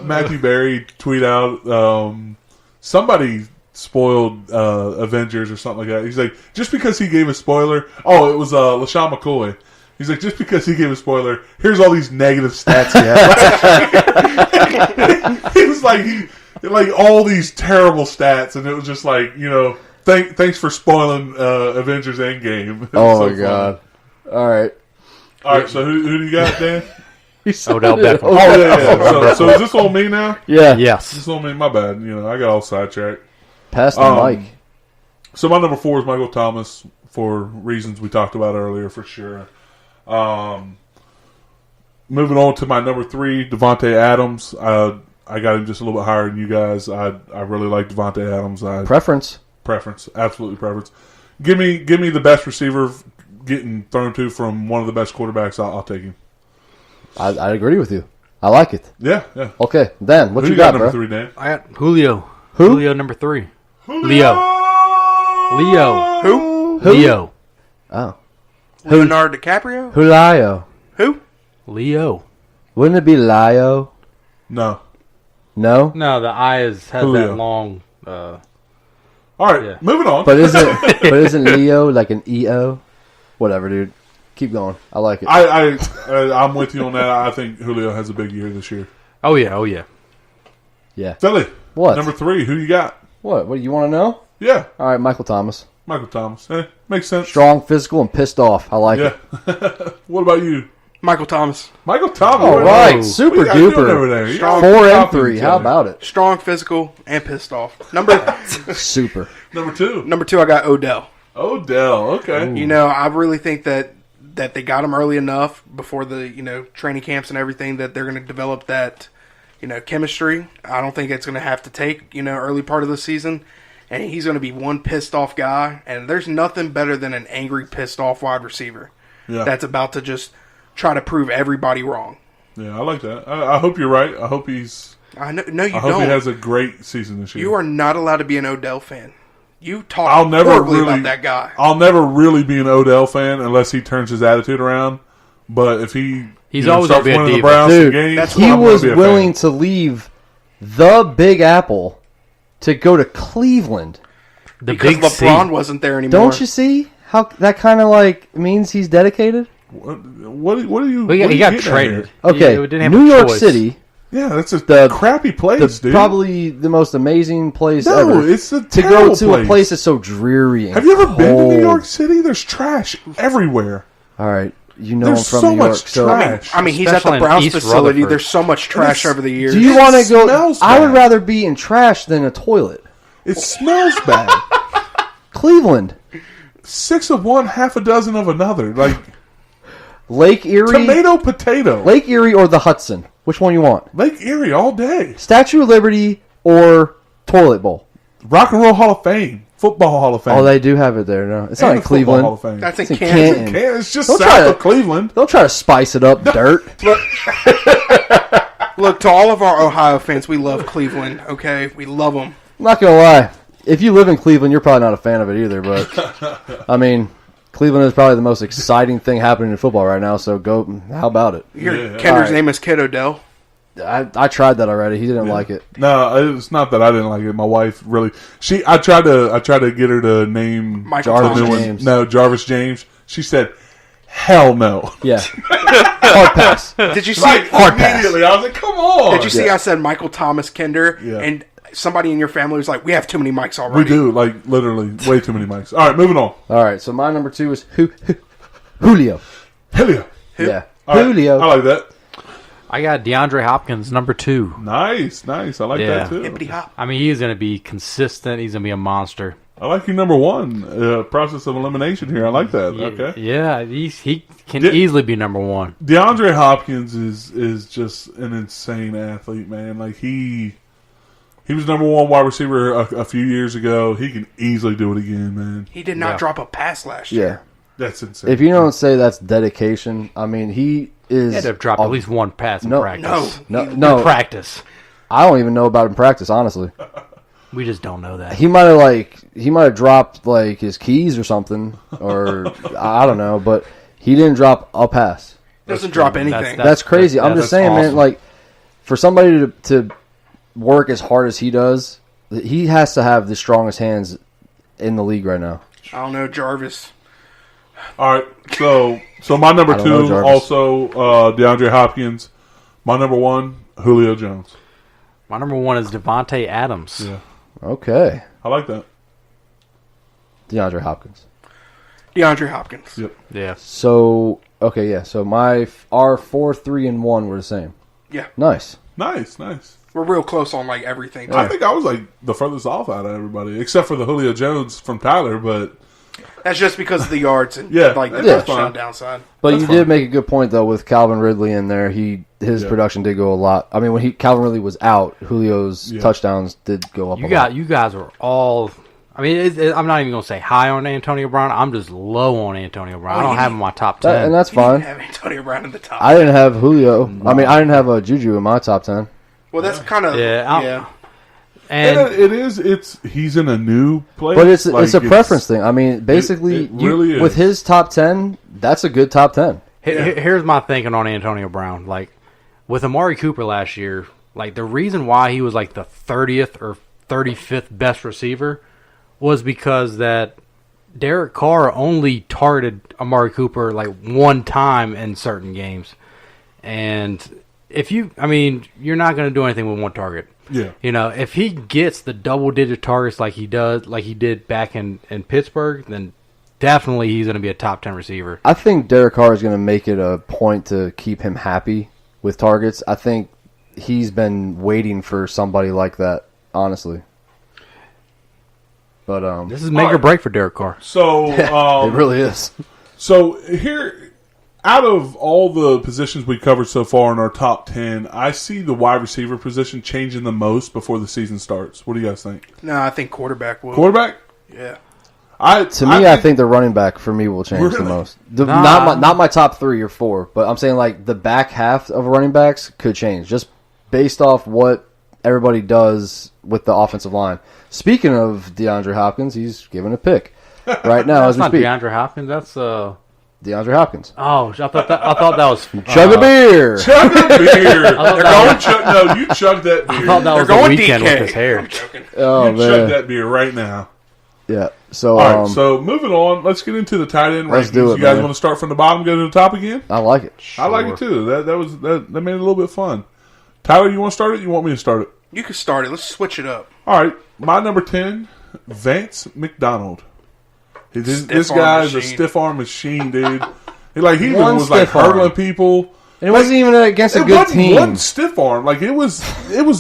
Matthew Berry tweet out somebody spoiled Avengers or something like that? He's like, just because he gave a spoiler... Oh, it was LaShawn McCoy. He's like, just because he gave a spoiler, here's all these negative stats he had. He was like all these terrible stats, and it was just like, thanks for spoiling Avengers Endgame. Oh, my God. All right. So who do you got, Dan? Odell Beckham. Oh, yeah. So is this on me now? Yeah. Yes. This is on me. My bad. I got all sidetracked. Pass the mic. So my number 4 is Michael Thomas for reasons we talked about earlier, for sure. Moving on to my number 3, Devontae Adams. I got him just a little bit higher than you guys. I really like Devontae Adams. Preference, absolutely preference. Give me the best receiver getting thrown to from one of the best quarterbacks. I'll take him. I agree with you. I like it. Yeah. Okay, Dan, what Who you got, number bro? 3, Dan? I got Julio. Who? Julio, number 3. Leo. Who? Leo. Oh. Leonardo DiCaprio? Julio. Who? Leo. Wouldn't it be Lio? No. No? No, the I has Julio. that long... All right, moving on. But isn't Leo like an EO? Whatever, dude. Keep going. I like it. I'm with you on that. I think Julio has a big year this year. Oh, yeah. Yeah. Philly. What? Number 3, who you got? What? What do you want to know? Yeah. All right, Michael Thomas. Michael Thomas. Makes sense. Strong, physical, and pissed off. I like it. What about you? Michael Thomas. Michael Thomas. All right, What super you guys doing duper. over there? You Strong. guys 4 and copying 3. each How other. about it? Strong, physical, and pissed off. Number Super. Number 2. number 2, I got Odell. Odell, okay. You know, I really think that they got him early enough before the training camps and everything that they're going to develop that chemistry. I don't think it's going to have to take early part of the season, and he's going to be one pissed off guy. And there's nothing better than an angry, pissed off wide receiver that's about to just try to prove everybody wrong. Yeah, I like that. I hope you're right. I hope he's. I know, no, you I don't. hope he has a great season this year. You are not allowed to be an Odell fan. You talk horribly about that guy. I'll never really be an Odell fan unless he turns his attitude around. But if he's always starts gonna be a winning the diva. Browns Dude, games, he was willing to leave the Big Apple to go to Cleveland. Because big LeBron C. wasn't there anymore. Don't you see how that kind of means he's dedicated? What are you? He got traded. Okay, He didn't have New a York choice. City, Yeah, that's a The- crappy place, dude. probably the most amazing place No, ever. it's a to go terrible to place. a place that's so dreary. And Have you ever been to cold. New York City? There's trash everywhere. All right, I'm There's from so New much York. So trash. I mean, he's at Especially the in Browns East facility. Rutherford. There's so much trash It's- over the years. do you It want to go? smells I would bad. rather be in trash than a toilet. It smells bad. Cleveland, 6 of one, half a dozen of another. Like Lake Erie, tomato, potato. Lake Erie, or the Hudson. Which one you want? Lake Erie all day. Statue of Liberty or Toilet Bowl? Rock and Roll Hall of Fame. Football Hall of Fame. Oh, they do have it there. No, it's And not in the Football Cleveland. Hall of Fame. That's in It's in Kansas. Canton. It's just Don't south try to- of Cleveland. Don't try to spice it up, dirt. Look, to all of our Ohio fans, we love Cleveland, okay? We love them. I'm not gonna lie. If you live in Cleveland, you're probably not a fan of it either. But I mean, Cleveland is probably the most exciting thing happening in football right now. So go. How about it? Your Yeah. Kender's All right. name is Kid Odell. I tried that already. He didn't like it. No, it's not that I didn't like it. My wife really. I tried to get her to name Michael Jarvis the new one. James. No, Jarvis James. She said, "Hell no." Yeah. Hard pass. Did you see? Like Hard pass. immediately, I was like, "Come on!" Did you see? I said Michael Thomas Kinder, Yeah. and somebody in your family was like, "We have too many mics We already." do like literally way too many mics. All right, moving on. All right. So my number 2 is Julio. Julio. Yeah. All right, Julio. I like that. I got DeAndre Hopkins, number 2. Nice. I like Yeah. that too. Hippity hop. I mean, he's going to be consistent. He's going to be a monster. I like your number 1 process of elimination here. I like that. Okay. Yeah, he can Did- easily be number 1. DeAndre Hopkins is just an insane athlete, man. Like he was number 1 wide receiver a few years ago. He can easily do it again, man. He did not Yeah. drop a pass last year. Yeah. That's insane. If you don't say that's dedication, I mean, he is. He had to have dropped at least one pass in No. practice. No. Practice. I don't even know about him in practice, honestly. We just don't know that. He might have dropped his keys or something, or I don't know, but he didn't drop a pass. Doesn't drop anything. That's crazy. I'm just saying, man. awesome. Like, for somebody to work as hard as he does, he has to have the strongest hands in the league right now. I don't know, Jarvis. All right, so my number I don't know, 2 Jarvis. also DeAndre Hopkins. My number 1 Julio Jones. My number 1 is Devontae Adams. Yeah, Okay, I like that. DeAndre Hopkins. DeAndre Hopkins. Yep. Yeah. So okay, yeah. So our 4, 3, and 1 were the same. Yeah. Nice. Nice. We're real close on like everything. I think I was like the furthest off out of everybody, except for the Julio Jones from Tyler. But That's just because of the yards and Yeah, like the that's touchdown fine. downside. But That's you fine. did make a good point though with Calvin Ridley in there. His Yeah. production did go a lot. I mean, when Calvin Ridley was out, Julio's Yeah. touchdowns did go up. You a lot. guys are all. I mean, I'm not even going to say high on Antonio Brown. I'm just low on Antonio Brown. I don't you have him in my top 10. And that's You didn't fine. have Antonio Brown in the top. I didn't have Julio. I mean, I didn't have Juju in my top 10. Well, that's kind of Yeah, and and it is. He's in a new place, But it's Like, a preference thing. I mean, basically, it really is. with his top 10, that's a good top 10. here's my thinking on Antonio Brown. Like, with Amari Cooper last year, like, the reason why he was, like, the 30th or 35th best receiver was because that Derek Carr only targeted Amari Cooper, like, one time in certain games. And you're not going to do anything with one target. Yeah. You know, if he gets the double-digit targets like he did back in Pittsburgh, then definitely he's going to be a top 10 receiver. I think Derek Carr is going to make it a point to keep him happy with targets. I think he's been waiting for somebody like that, honestly. But this is make or break for Derek Carr. So it really is. So here, out of all the positions we covered so far in our top 10, I see the wide receiver position changing the most before the season starts. What do you guys think? No, I think quarterback will. Quarterback? Yeah. I think the running back for me will change the most. Not my top 3 or 4, but I'm saying like the back half of running backs could change just based off what everybody does with the offensive line. Speaking of DeAndre Hopkins, he's given a pick right now as we speak. DeAndre Hopkins. That's DeAndre Hopkins. Oh, I thought that was Chug a beer. Chug a beer. They're going chug. No, you chug that beer. I thought that was going the weekend DK. with his hair. I'm joking. Oh you man, chug that beer right now. Yeah. So, all right. So moving on, let's get into the tight end Let's rankings. do it, You guys man. want to start from the bottom, go to the top again? I like it. I like it too. That made it a little bit fun. Tyler, you want to start it? You want me to start it? You can start it. Let's switch it up. All right. My number 10, Vance McDonald. This arm guy is a machine. stiff arm machine, dude. He even One was like stiff arm. hurdling people. And it wasn't even against a It good wasn't team. one stiff arm. Like it was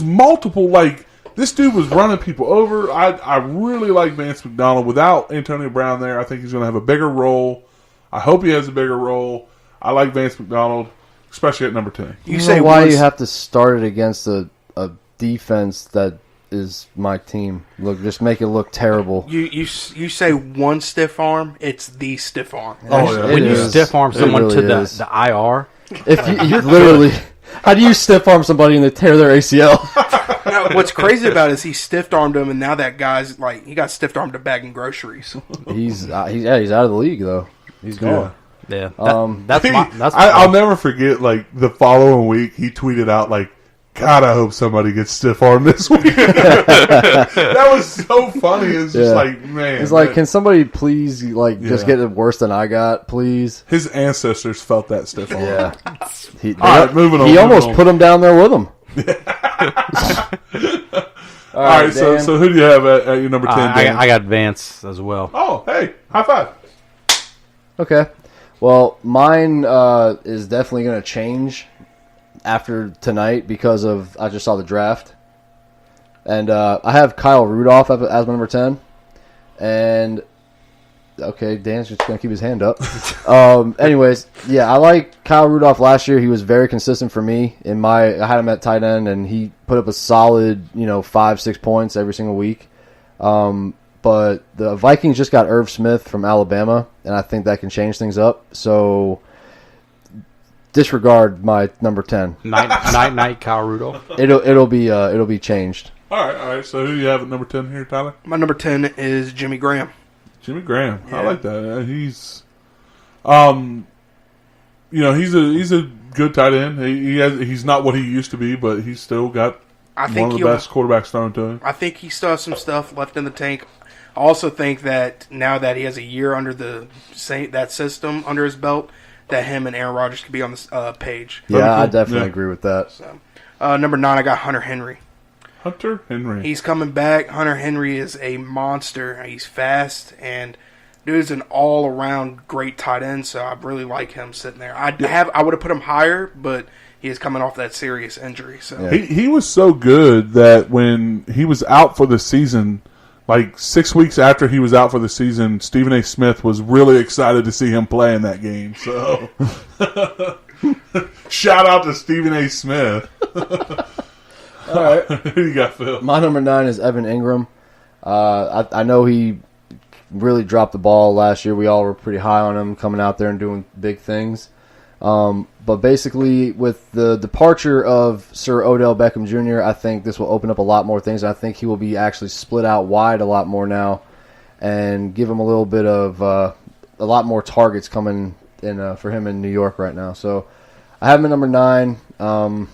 multiple. Like this dude was running people over. I really like Vance McDonald. Without Antonio Brown there, I think he's going to have a bigger role. I hope he has a bigger role. I like Vance McDonald, especially at number 10. You say why you have to start it against a defense that is my team. Look, just make it look terrible. You say one stiff arm, it's the stiff arm. Oh, yeah. When you is. stiff arm It someone really to is. the IR, If you literally, how do you stiff arm somebody and they tear their ACL? Now, what's crazy about it is he stiff armed him, and now that guy's like he got stiff armed to bagging groceries. he's out of the league though. He's gone. yeah, that's I'll never forget. Like the following week, he tweeted out like, "God, I hope somebody gets stiff armed this week." That was so funny. It's just like, man. It's like, can somebody please just get it worse than I got, please? His ancestors felt that stiff arm. Yeah. All right, moving on. He moving almost on. put him down there with him. All right, so who do you have at your number 10? Dan? I got Vance as well. Oh, hey, high five. Okay. Well, mine is definitely going to change after tonight because of I just saw the draft. And I have Kyle Rudolph as my number 10. And, okay, Dan's just going to keep his hand up. Anyways, yeah, I like Kyle Rudolph last year. He was very consistent for me. I had him at tight end, and he put up a solid, 5-6 points every single week. But the Vikings just got Irv Smith from Alabama, and I think that can change things up. So disregard my number 10. Night, Kyle Rudolph. It'll be changed. All right. So who do you have at number 10 here, Tyler? My number 10 is Jimmy Graham. Jimmy Graham. Yeah. I like that. He's, he's a good tight end. He's not what he used to be, but he's still got one of the best quarterbacks thrown to him. I think he still has some stuff left in the tank. I also think that now that he has a year under that system under his belt, that him and Aaron Rodgers could be on the page. Yeah, I definitely agree with that. So, number 9, I got Hunter Henry. Hunter Henry. He's coming back. Hunter Henry is a monster. He's fast, and dude's an all-around great tight end, so I really like him sitting there. I would have put him higher, but he is coming off that serious injury. So He was so good that when he was out for the season, like 6 weeks after he was out for the season, Stephen A. Smith was really excited to see him play in that game. So shout out to Stephen A. Smith. All right. Who you got, Phil? My number 9 is Evan Ingram. I know he really dropped the ball last year. We all were pretty high on him coming out there and doing big things. But basically, with the departure of Sir Odell Beckham Jr., I think this will open up a lot more things. I think he will be actually split out wide a lot more now and give him a little bit of a lot more targets coming in for him in New York right now. So I have him at number 9.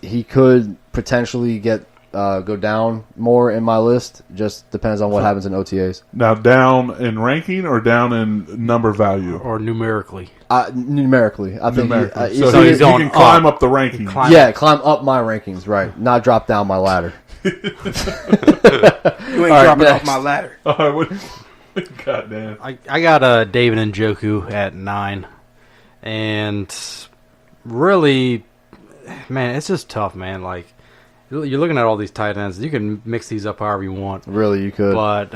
He could potentially go down more in my list. Just depends on what happens in OTAs. Now, down in ranking or down in number value? Or numerically. Numerically, I think. Numerically. So he he's going can climb up. up the rankings. Climb up my rankings, right? Not drop down my ladder. you ain't right, dropping next. off my ladder. All right, God damn. I got David Njoku at 9. And really, man, it's just tough, man. Like, You're looking at all these tight ends. You can mix these up however you want. Really, you could. But,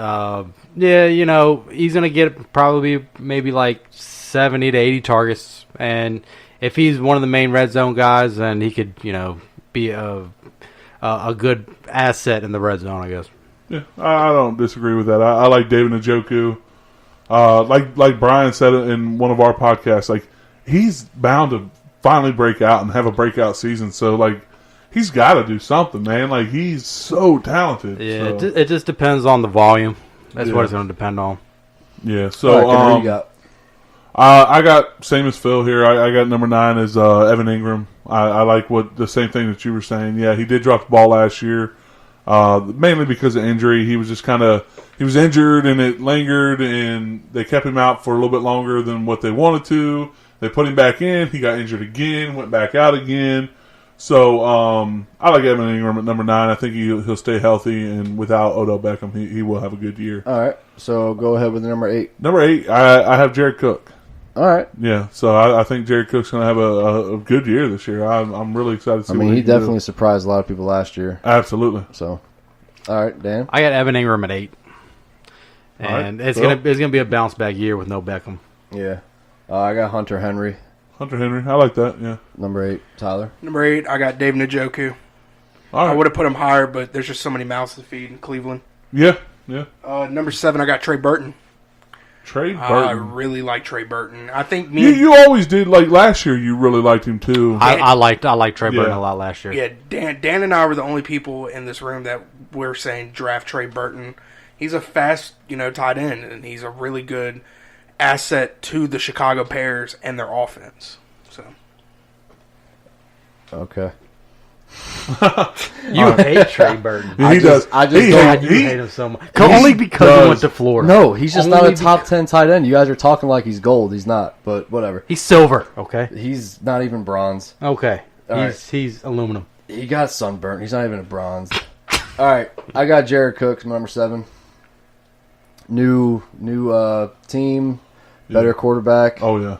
yeah, he's going to get probably maybe like 70 to 80 targets. And if he's one of the main red zone guys, then he could, be a good asset in the red zone, I guess. Yeah, I don't disagree with that. I like David Njoku. Like Brian said in one of our podcasts, like he's bound to finally break out and have a breakout season. So, like, he's got to do something, man. Like, he's so talented. Yeah, so. it just depends on the volume. That's what it's going to depend on. Yeah, so who you got? I got same as Phil here. I got number 9 as Evan Ingram. I like the same thing that you were saying. Yeah, he did drop the ball last year, mainly because of injury. He was just he was injured and it lingered, and they kept him out for a little bit longer than what they wanted to. They put him back in. He got injured again, went back out again. So I like Evan Ingram at number 9. I think he'll stay healthy, and without Odell Beckham, he will have a good year. All right, so go ahead with number 8. Number 8, I have Jared Cook. All right. Yeah, so I think Jared Cook's going to have a good year this year. I'm really excited to see. He definitely surprised a lot of people last year. Absolutely. So, all right, Dan. I got Evan Ingram at 8, and it's gonna be a bounce back year with no Beckham. Yeah, I got Hunter Henry. Hunter Henry, I like that. Yeah. Number 8, Tyler. Number 8, I got David Njoku. All right. I would have put him higher, but there's just so many mouths to feed in Cleveland. Yeah. Number 7, I got Trey Burton. Trey Burton. I really like Trey Burton. I think you always did. Like last year, you really liked him too. I liked Trey Burton a lot last year. Yeah, Dan and I were the only people in this room that were saying draft Trey Burton. He's a fast, tight end, and he's a really good asset to the Chicago Bears and their offense. So, okay. You hate Trey Burton. He does. I just You hate him so much. Only because he went to Florida. No, he's just not a top 10 tight end. You guys are talking like he's gold. He's not, but whatever. He's silver. Okay. He's not even bronze. Okay. All He's aluminum. He got sunburnt. He's not even a bronze. All right, I got Jared Cook, number 7. New team, better quarterback. Oh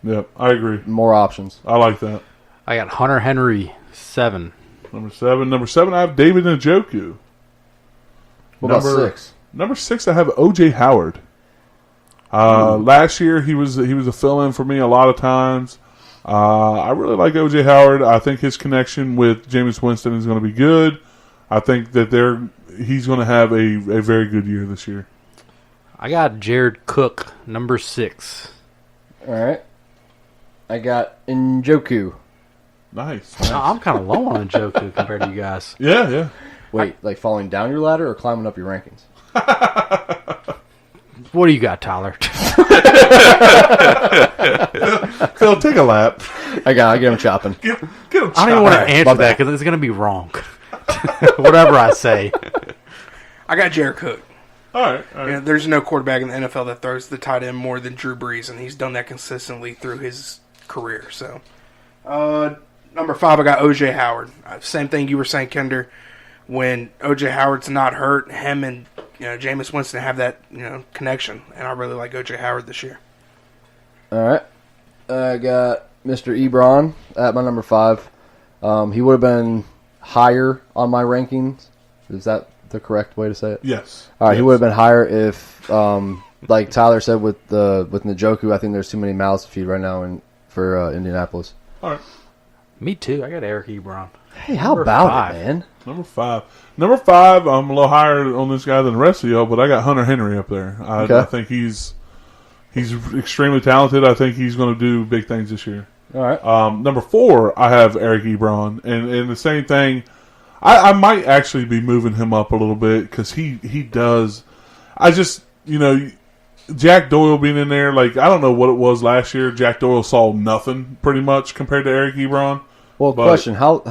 yeah, I agree. More options. I like that. I got Hunter Henry 7. Number 7, I have David Njoku. What about 6? Number 6, I have O.J. Howard. Last year, he was a fill-in for me a lot of times. I really like O.J. Howard. I think his connection with Jameis Winston is going to be good. I think that he's going to have a very good year this year. I got Jared Cook, number 6. All right. I got Njoku. Nice. I'm kind of low on Njoku compared to you guys. Yeah. Wait, like falling down your ladder or climbing up your rankings? What do you got, Tyler? Phil, take a lap. I get him chopping. Get him. I don't even want to answer that because it's going to be wrong. Whatever I say. I got Jared Cook. All right. Yeah, there's no quarterback in the NFL that throws the tight end more than Drew Brees, and he's done that consistently through his career. So, number 5, I got O.J. Howard. Same thing you were saying, Kender. When O.J. Howard's not hurt, him and Jameis Winston have that connection, and I really like O.J. Howard this year. All right. I got Mr. Ebron at my number 5. He would have been higher on my rankings. Is that the correct way to say it? Yes. All right. Yes. He would have been higher if, like Tyler said with Njoku, I think there's too many mouths to feed right now for Indianapolis. All right. Me too. I got Eric Ebron. Hey, how Number about 5. it, man? Number 5. Number 5, I'm a little higher on this guy than the rest of y'all, but I got Hunter Henry up there. Okay. I think he's extremely talented. I think he's going to do big things this year. All right. Number 4, I have Eric Ebron, and the same thing. I might actually be moving him up a little bit because he does. I just Jack Doyle being in there, like I don't know what it was last year. Jack Doyle saw nothing pretty much compared to Eric Ebron. Well, question: How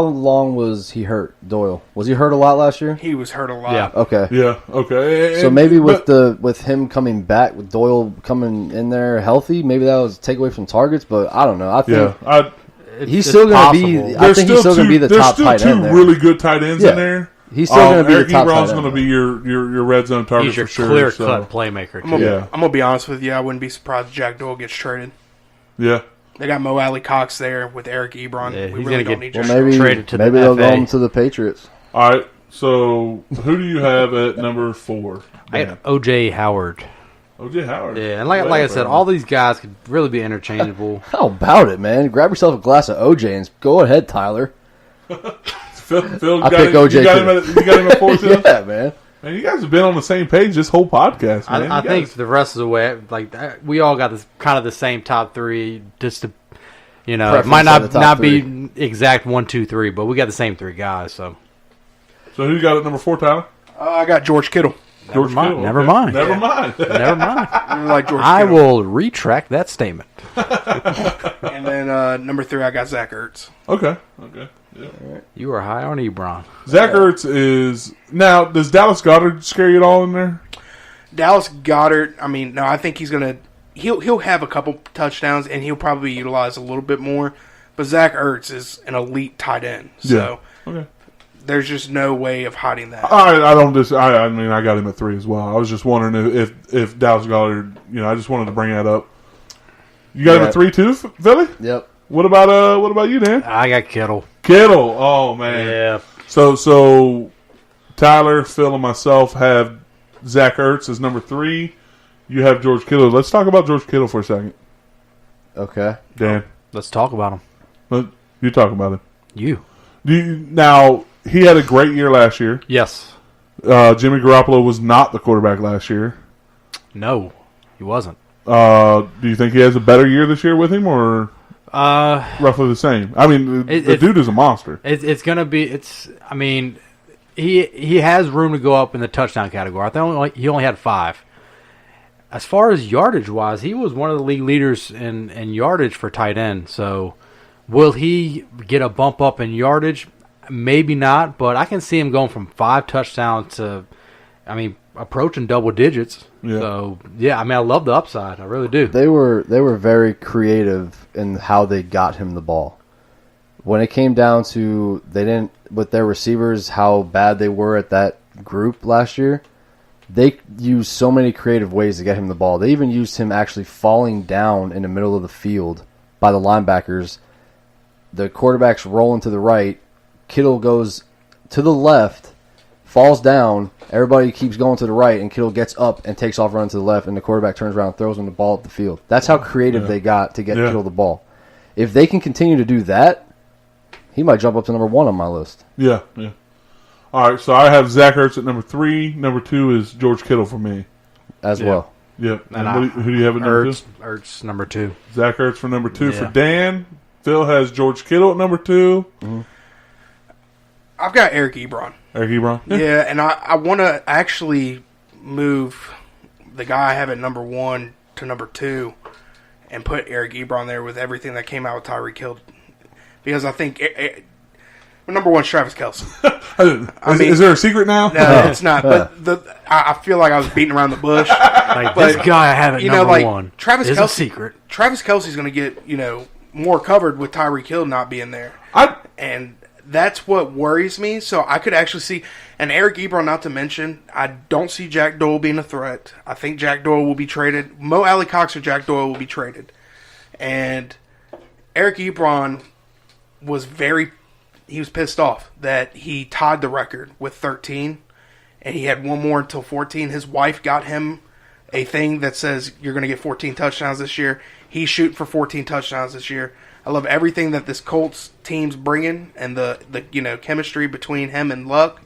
long was he hurt, Doyle? Was he hurt a lot last year? He was hurt a lot. Yeah. Okay. Yeah. Okay. So maybe with him coming back, with Doyle coming in there healthy, maybe that was a takeaway from targets. But I don't know. I think he's still going to be. I think he's still going to be the top tight end. There's still 2 really good tight ends in there. He's still going to be Eric the top tight end. Ebron's going to be your red zone target He's your for sure. clear-cut playmaker. I'm going to be honest with you. I wouldn't be surprised if Jack Doyle gets traded. Yeah. They got Mo Alley Cox there with Eric Ebron. Yeah, we he's really gonna don't get need Well, traded to the maybe they'll FA. go to the Patriots. All right. So who do you have at number 4? I had O.J. Howard. O.J. Howard. Yeah, and like I said, all these guys could really be interchangeable. How about it, man? Grab yourself a glass of OJ and go ahead, Tyler. Phil, I pick OJ you got him at 4 too? Yeah, man. Man, you guys have been on the same page this whole podcast, man. I think the rest of the way, like we all got this kind of the same top 3. Just to, it Preference might of the top not three. be exact 1, 2, 3, but we got the same 3 guys. So So who you got at number 4, Tyler? I got George Kittle. George mind. Kittle. Never Okay. mind. Never mind. never mind. I really like George I Kittle. will retract that statement. And then number 3, I got Zach Ertz. Okay. Yeah. You are high on Ebron. Zach Ertz is now. Does Dallas Goedert scare you at all in there? Dallas Goedert, no, I think he's gonna he'll have a couple touchdowns and he'll probably utilize a little bit more. But Zach Ertz is an elite tight end, so Okay. there's just no way of hiding that. I don't I mean, I got him at 3 as well. I was just wondering if Dallas Goedert. I just wanted to bring that up. You got him at 3 too, Philly? Yep. What about you, Dan? I got Kittle. Kittle. Oh man. Yeah. So Tyler, Phil, and myself have Zach Ertz as number 3. You have George Kittle. Let's talk about George Kittle for a second. Okay. Dan, Let's talk about him. you talk about him. You. Now he had a great year last year. Yes. Jimmy Garoppolo was not the quarterback last year. No, he wasn't. Do you think he has a better year this year with him, or roughly the same? I mean, the dude is a monster. It's gonna be. I mean, he has room to go up in the touchdown category. I think he only had 5. As far as yardage wise, he was one of the league leaders in yardage for tight end. So, will he get a bump up in yardage? Maybe not, but I can see him going from 5 touchdowns to, approaching double digits. Yeah. So, I love the upside. I really do. They were very creative in how they got him the ball. When it came down to with their receivers, how bad they were at that group last year, they used so many creative ways to get him the ball. They even used him actually falling down in the middle of the field by the linebackers. The quarterback's rolling to the right. Kittle goes to the left, falls down. Everybody keeps going to the right, and Kittle gets up and takes off running to the left, and the quarterback turns around and throws him the ball up the field. That's how creative they got to get Kittle the ball. If they can continue to do that, he might jump up to number 1 on my list. Yeah. All right, so I have Zach Ertz at number 3. Number 2 is George Kittle for me. As well. Yep. And Who do you have at number 2? Ertz number 2. Zach Ertz for number 2 Yeah. for Dan. Phil has George Kittle at number 2. Mm-hmm. I've got Eric Ebron. Eric Ebron. Yeah, and I want to actually move the guy I have at number 1 to number 2 and put Eric Ebron there with everything that came out with Tyreek Hill. Because I think number 1 is Travis Kelce. Is there a secret now? No, it's not. But I feel like I was beating around the bush. Like, But, this guy I have at number 1 Travis is Kelce, a secret. Travis Kelce's going to get more covered with Tyreek Hill not being there, and that's what worries me. So I could actually see, and Eric Ebron, not to mention, I don't see Jack Doyle being a threat. I think Jack Doyle will be traded. Mo Alley Cox or Jack Doyle will be traded, and Eric Ebron was pissed off that he tied the record with 13, and he had one more until 14. His wife got him a thing that says you're going to get 14 touchdowns this year. He's shooting for 14 touchdowns this year. I love everything that this Colts team's bringing and the chemistry between him and Luck.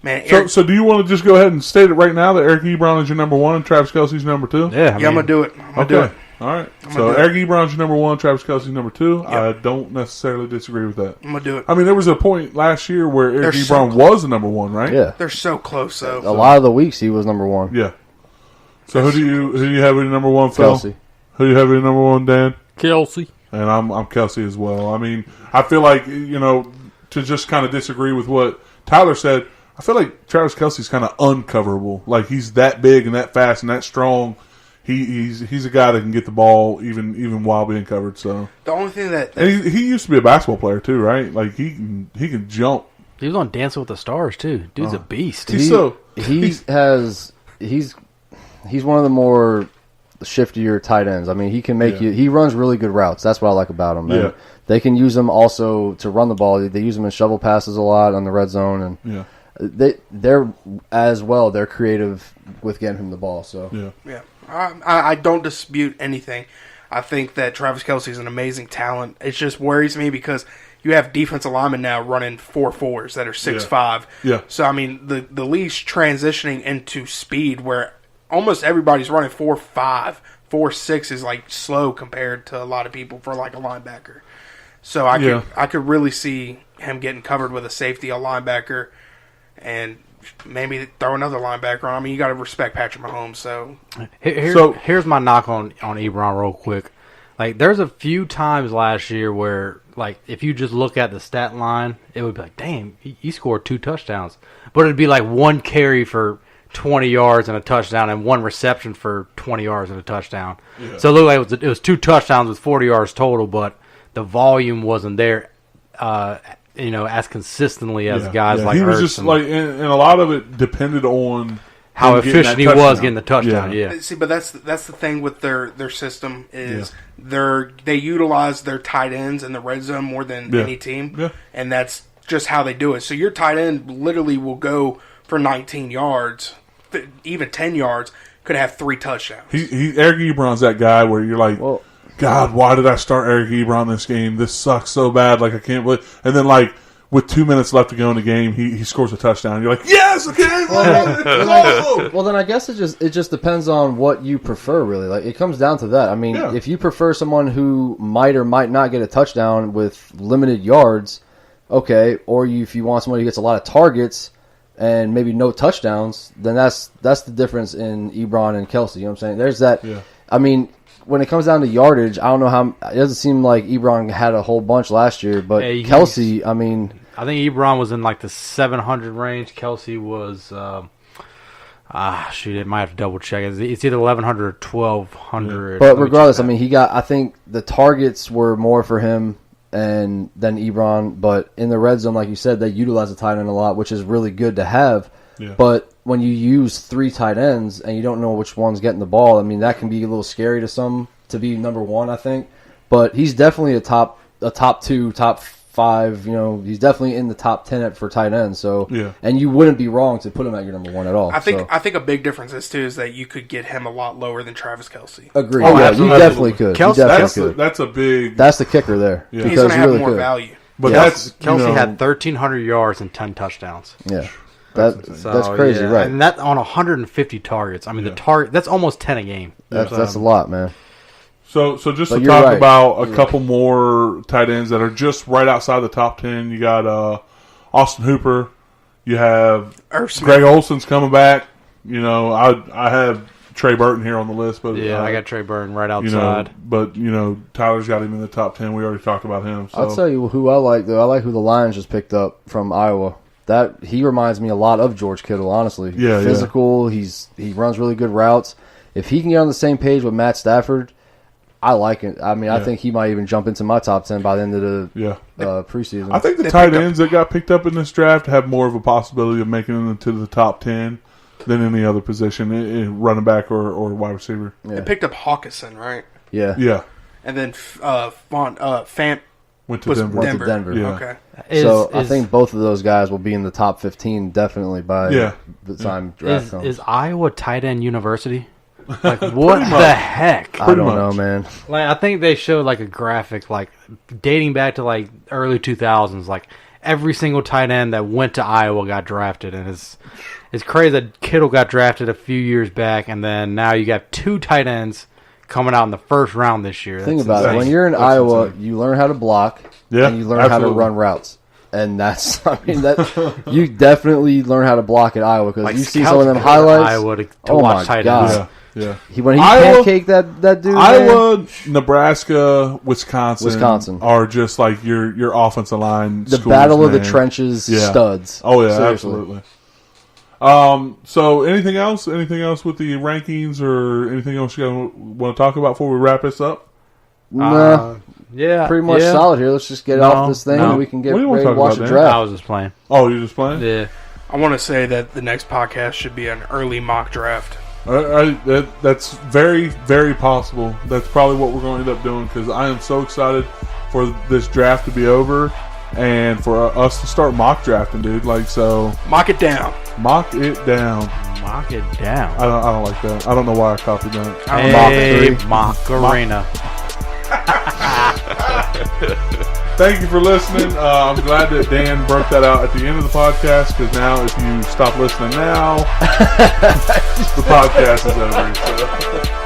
Man, So do you want to just go ahead and state it right now that Eric Ebron is your number 1 and Travis Kelce's number 2? Yeah, I'm gonna do it. I'm gonna do it. All right. So Eric Ebron's your number 1, Travis Kelce's number 2. Yep. I don't necessarily disagree with that. I'm gonna do it. I mean, there was a point last year where Eric They're so Ebron was the number 1, right? Yeah. They're so close, though. A lot of the weeks he was number 1. Yeah. So who do you have as your number 1, Phil? Kelce. Who do you have as your number 1, Dan? Kelce. And I'm Kelce as well. I mean, I feel like, to just kind of disagree with what Tyler said, I feel like Travis Kelce's kind of uncoverable. Like, he's that big and that fast and that strong. He's a guy that can get the ball even while being covered. So The only thing that and he used to be a basketball player too, right? Like he can jump. He was on Dancing with the Stars too. Dude's a beast. He's He's one of the more shiftier tight ends. I mean, he can make you. He runs really good routes. That's what I like about him. And they can use him also to run the ball. They use him in shovel passes a lot on the red zone, and they're as well. They're creative with getting him the ball. So I don't dispute anything. I think that Travis Kelce is an amazing talent. It just worries me because you have defensive linemen now running 4.4s that are 6'5". Yeah. So, I mean, the league's transitioning into speed where almost everybody's running 4.5. 4.6 is, like, slow compared to a lot of people for, like, a linebacker. So I could really see him getting covered with a safety, a linebacker, and maybe throw another linebacker on. I mean, you got to respect Patrick Mahomes. So here's my knock on Ebron real quick. Like, there's a few times last year where, like, if you just look at the stat line, it would be like, damn, he scored 2 touchdowns. But it'd be like 1 carry for 20 yards and a touchdown and 1 reception for 20 yards and a touchdown. Yeah. So it looked like it was 2 touchdowns with 40 yards total, but the volume wasn't there, as consistently as guys like he was Ertz just like, and a lot of it depended on how efficient he was getting the touchdown. Yeah. See, but that's the thing with their system is they utilize their tight ends in the red zone more than any team, and that's just how they do it. So your tight end literally will go for 19 yards, even 10 yards, could have 3 touchdowns. Eric Ebron's that guy where you're like, God, why did I start Eric Ebron this game? This sucks so bad. Like, I can't believe. And then, like, with 2 minutes left to go in the game, he scores a touchdown. You're like, yes, okay. Well, then I guess it just depends on what you prefer, really. Like, it comes down to that. I mean, if you prefer someone who might or might not get a touchdown with limited yards, okay. Or if you want someone who gets a lot of targets and maybe no touchdowns, then that's the difference in Ebron and Kelce. You know what I'm saying? There's that. Yeah. I mean, when it comes down to yardage, I don't know how. It doesn't seem like Ebron had a whole bunch last year, but Kelce, I mean, I think Ebron was in like the 700 range. Kelce was, it might have to double check. It's either 1100 or 1200. But regardless, I mean, I think the targets were more for him than Ebron, but in the red zone, like you said, they utilize the tight end a lot, which is really good to have. Yeah. But when you use 3 tight ends and you don't know which one's getting the ball, I mean, that can be a little scary to some to be number 1, I think. But he's definitely a top 2, top 5. You know, he's definitely in the top 10 for tight ends. So, and you wouldn't be wrong to put him at your number 1 at all. I think a big difference is that you could get him a lot lower than Travis Kelce. Agreed. Oh, yeah, you definitely could. That's a big. That's the kicker there. Yeah. He's going to have more value. But Kelce had 1,300 yards and 10 touchdowns. Yeah. That's crazy, right? And that on 150 targets. I mean, that's almost 10 a game. That's a lot, man. So just to talk about a couple more tight ends that are just right outside the top 10, you got Austin Hooper. You have Greg Olson's coming back. You know, I have Trey Burton here on the list, but I got Trey Burton right outside. But Tyler's got him in the top 10. We already talked about him. So. I'll tell you who I like though. I like who the Lions just picked up from Iowa. That he reminds me a lot of George Kittle, honestly. Yeah, physical. He runs really good routes. If he can get on the same page with Matt Stafford, I like it. I mean, I think he might even jump into my top 10 by the end of the preseason. I think the tight ends that got picked up in this draft have more of a possibility of making it into the top 10 than any other position, running back or wide receiver. Yeah. They picked up Hawkinson, right? Yeah. Yeah. And then Fant went to Denver. Yeah. Okay. I think both of those guys will be in the top 15 definitely by the time draft comes. Is Iowa tight end university? Like, what the heck? I don't know, man. Like, I think they showed like a graphic, like dating back to like early 2000s. Like every single tight end that went to Iowa got drafted, and it's crazy that Kittle got drafted a few years back, and then now you got 2 tight ends coming out in the first round this year. Think about it. When you're in Iowa, you learn how to block, and you learn how to run routes. And you definitely learn how to block at Iowa because you see some of them highlights. Iowa to watch tight ends. Yeah. When he pancaked that dude. Iowa, Nebraska, Wisconsin are just like your offensive line. The battle of the trenches studs. Oh yeah, seriously. Absolutely. So anything else? Anything else with the rankings or anything else you want to talk about before we wrap this up? Nah. Pretty much solid here. Let's just get off this thing and we can get ready to watch the draft. I was just playing. Oh, you're just playing? Yeah. I want to say that the next podcast should be an early mock draft. That's very, very possible. That's probably what we're going to end up doing because I am so excited for this draft to be over and for us to start mock drafting, dude. Like, so mock it down. Mock it down. Mock it down. I don't like that. I don't know why I copied that. Hey, Macarena. Thank you for listening. I'm glad that Dan broke that out at the end of the podcast because now if you stop listening now, the podcast is over. So.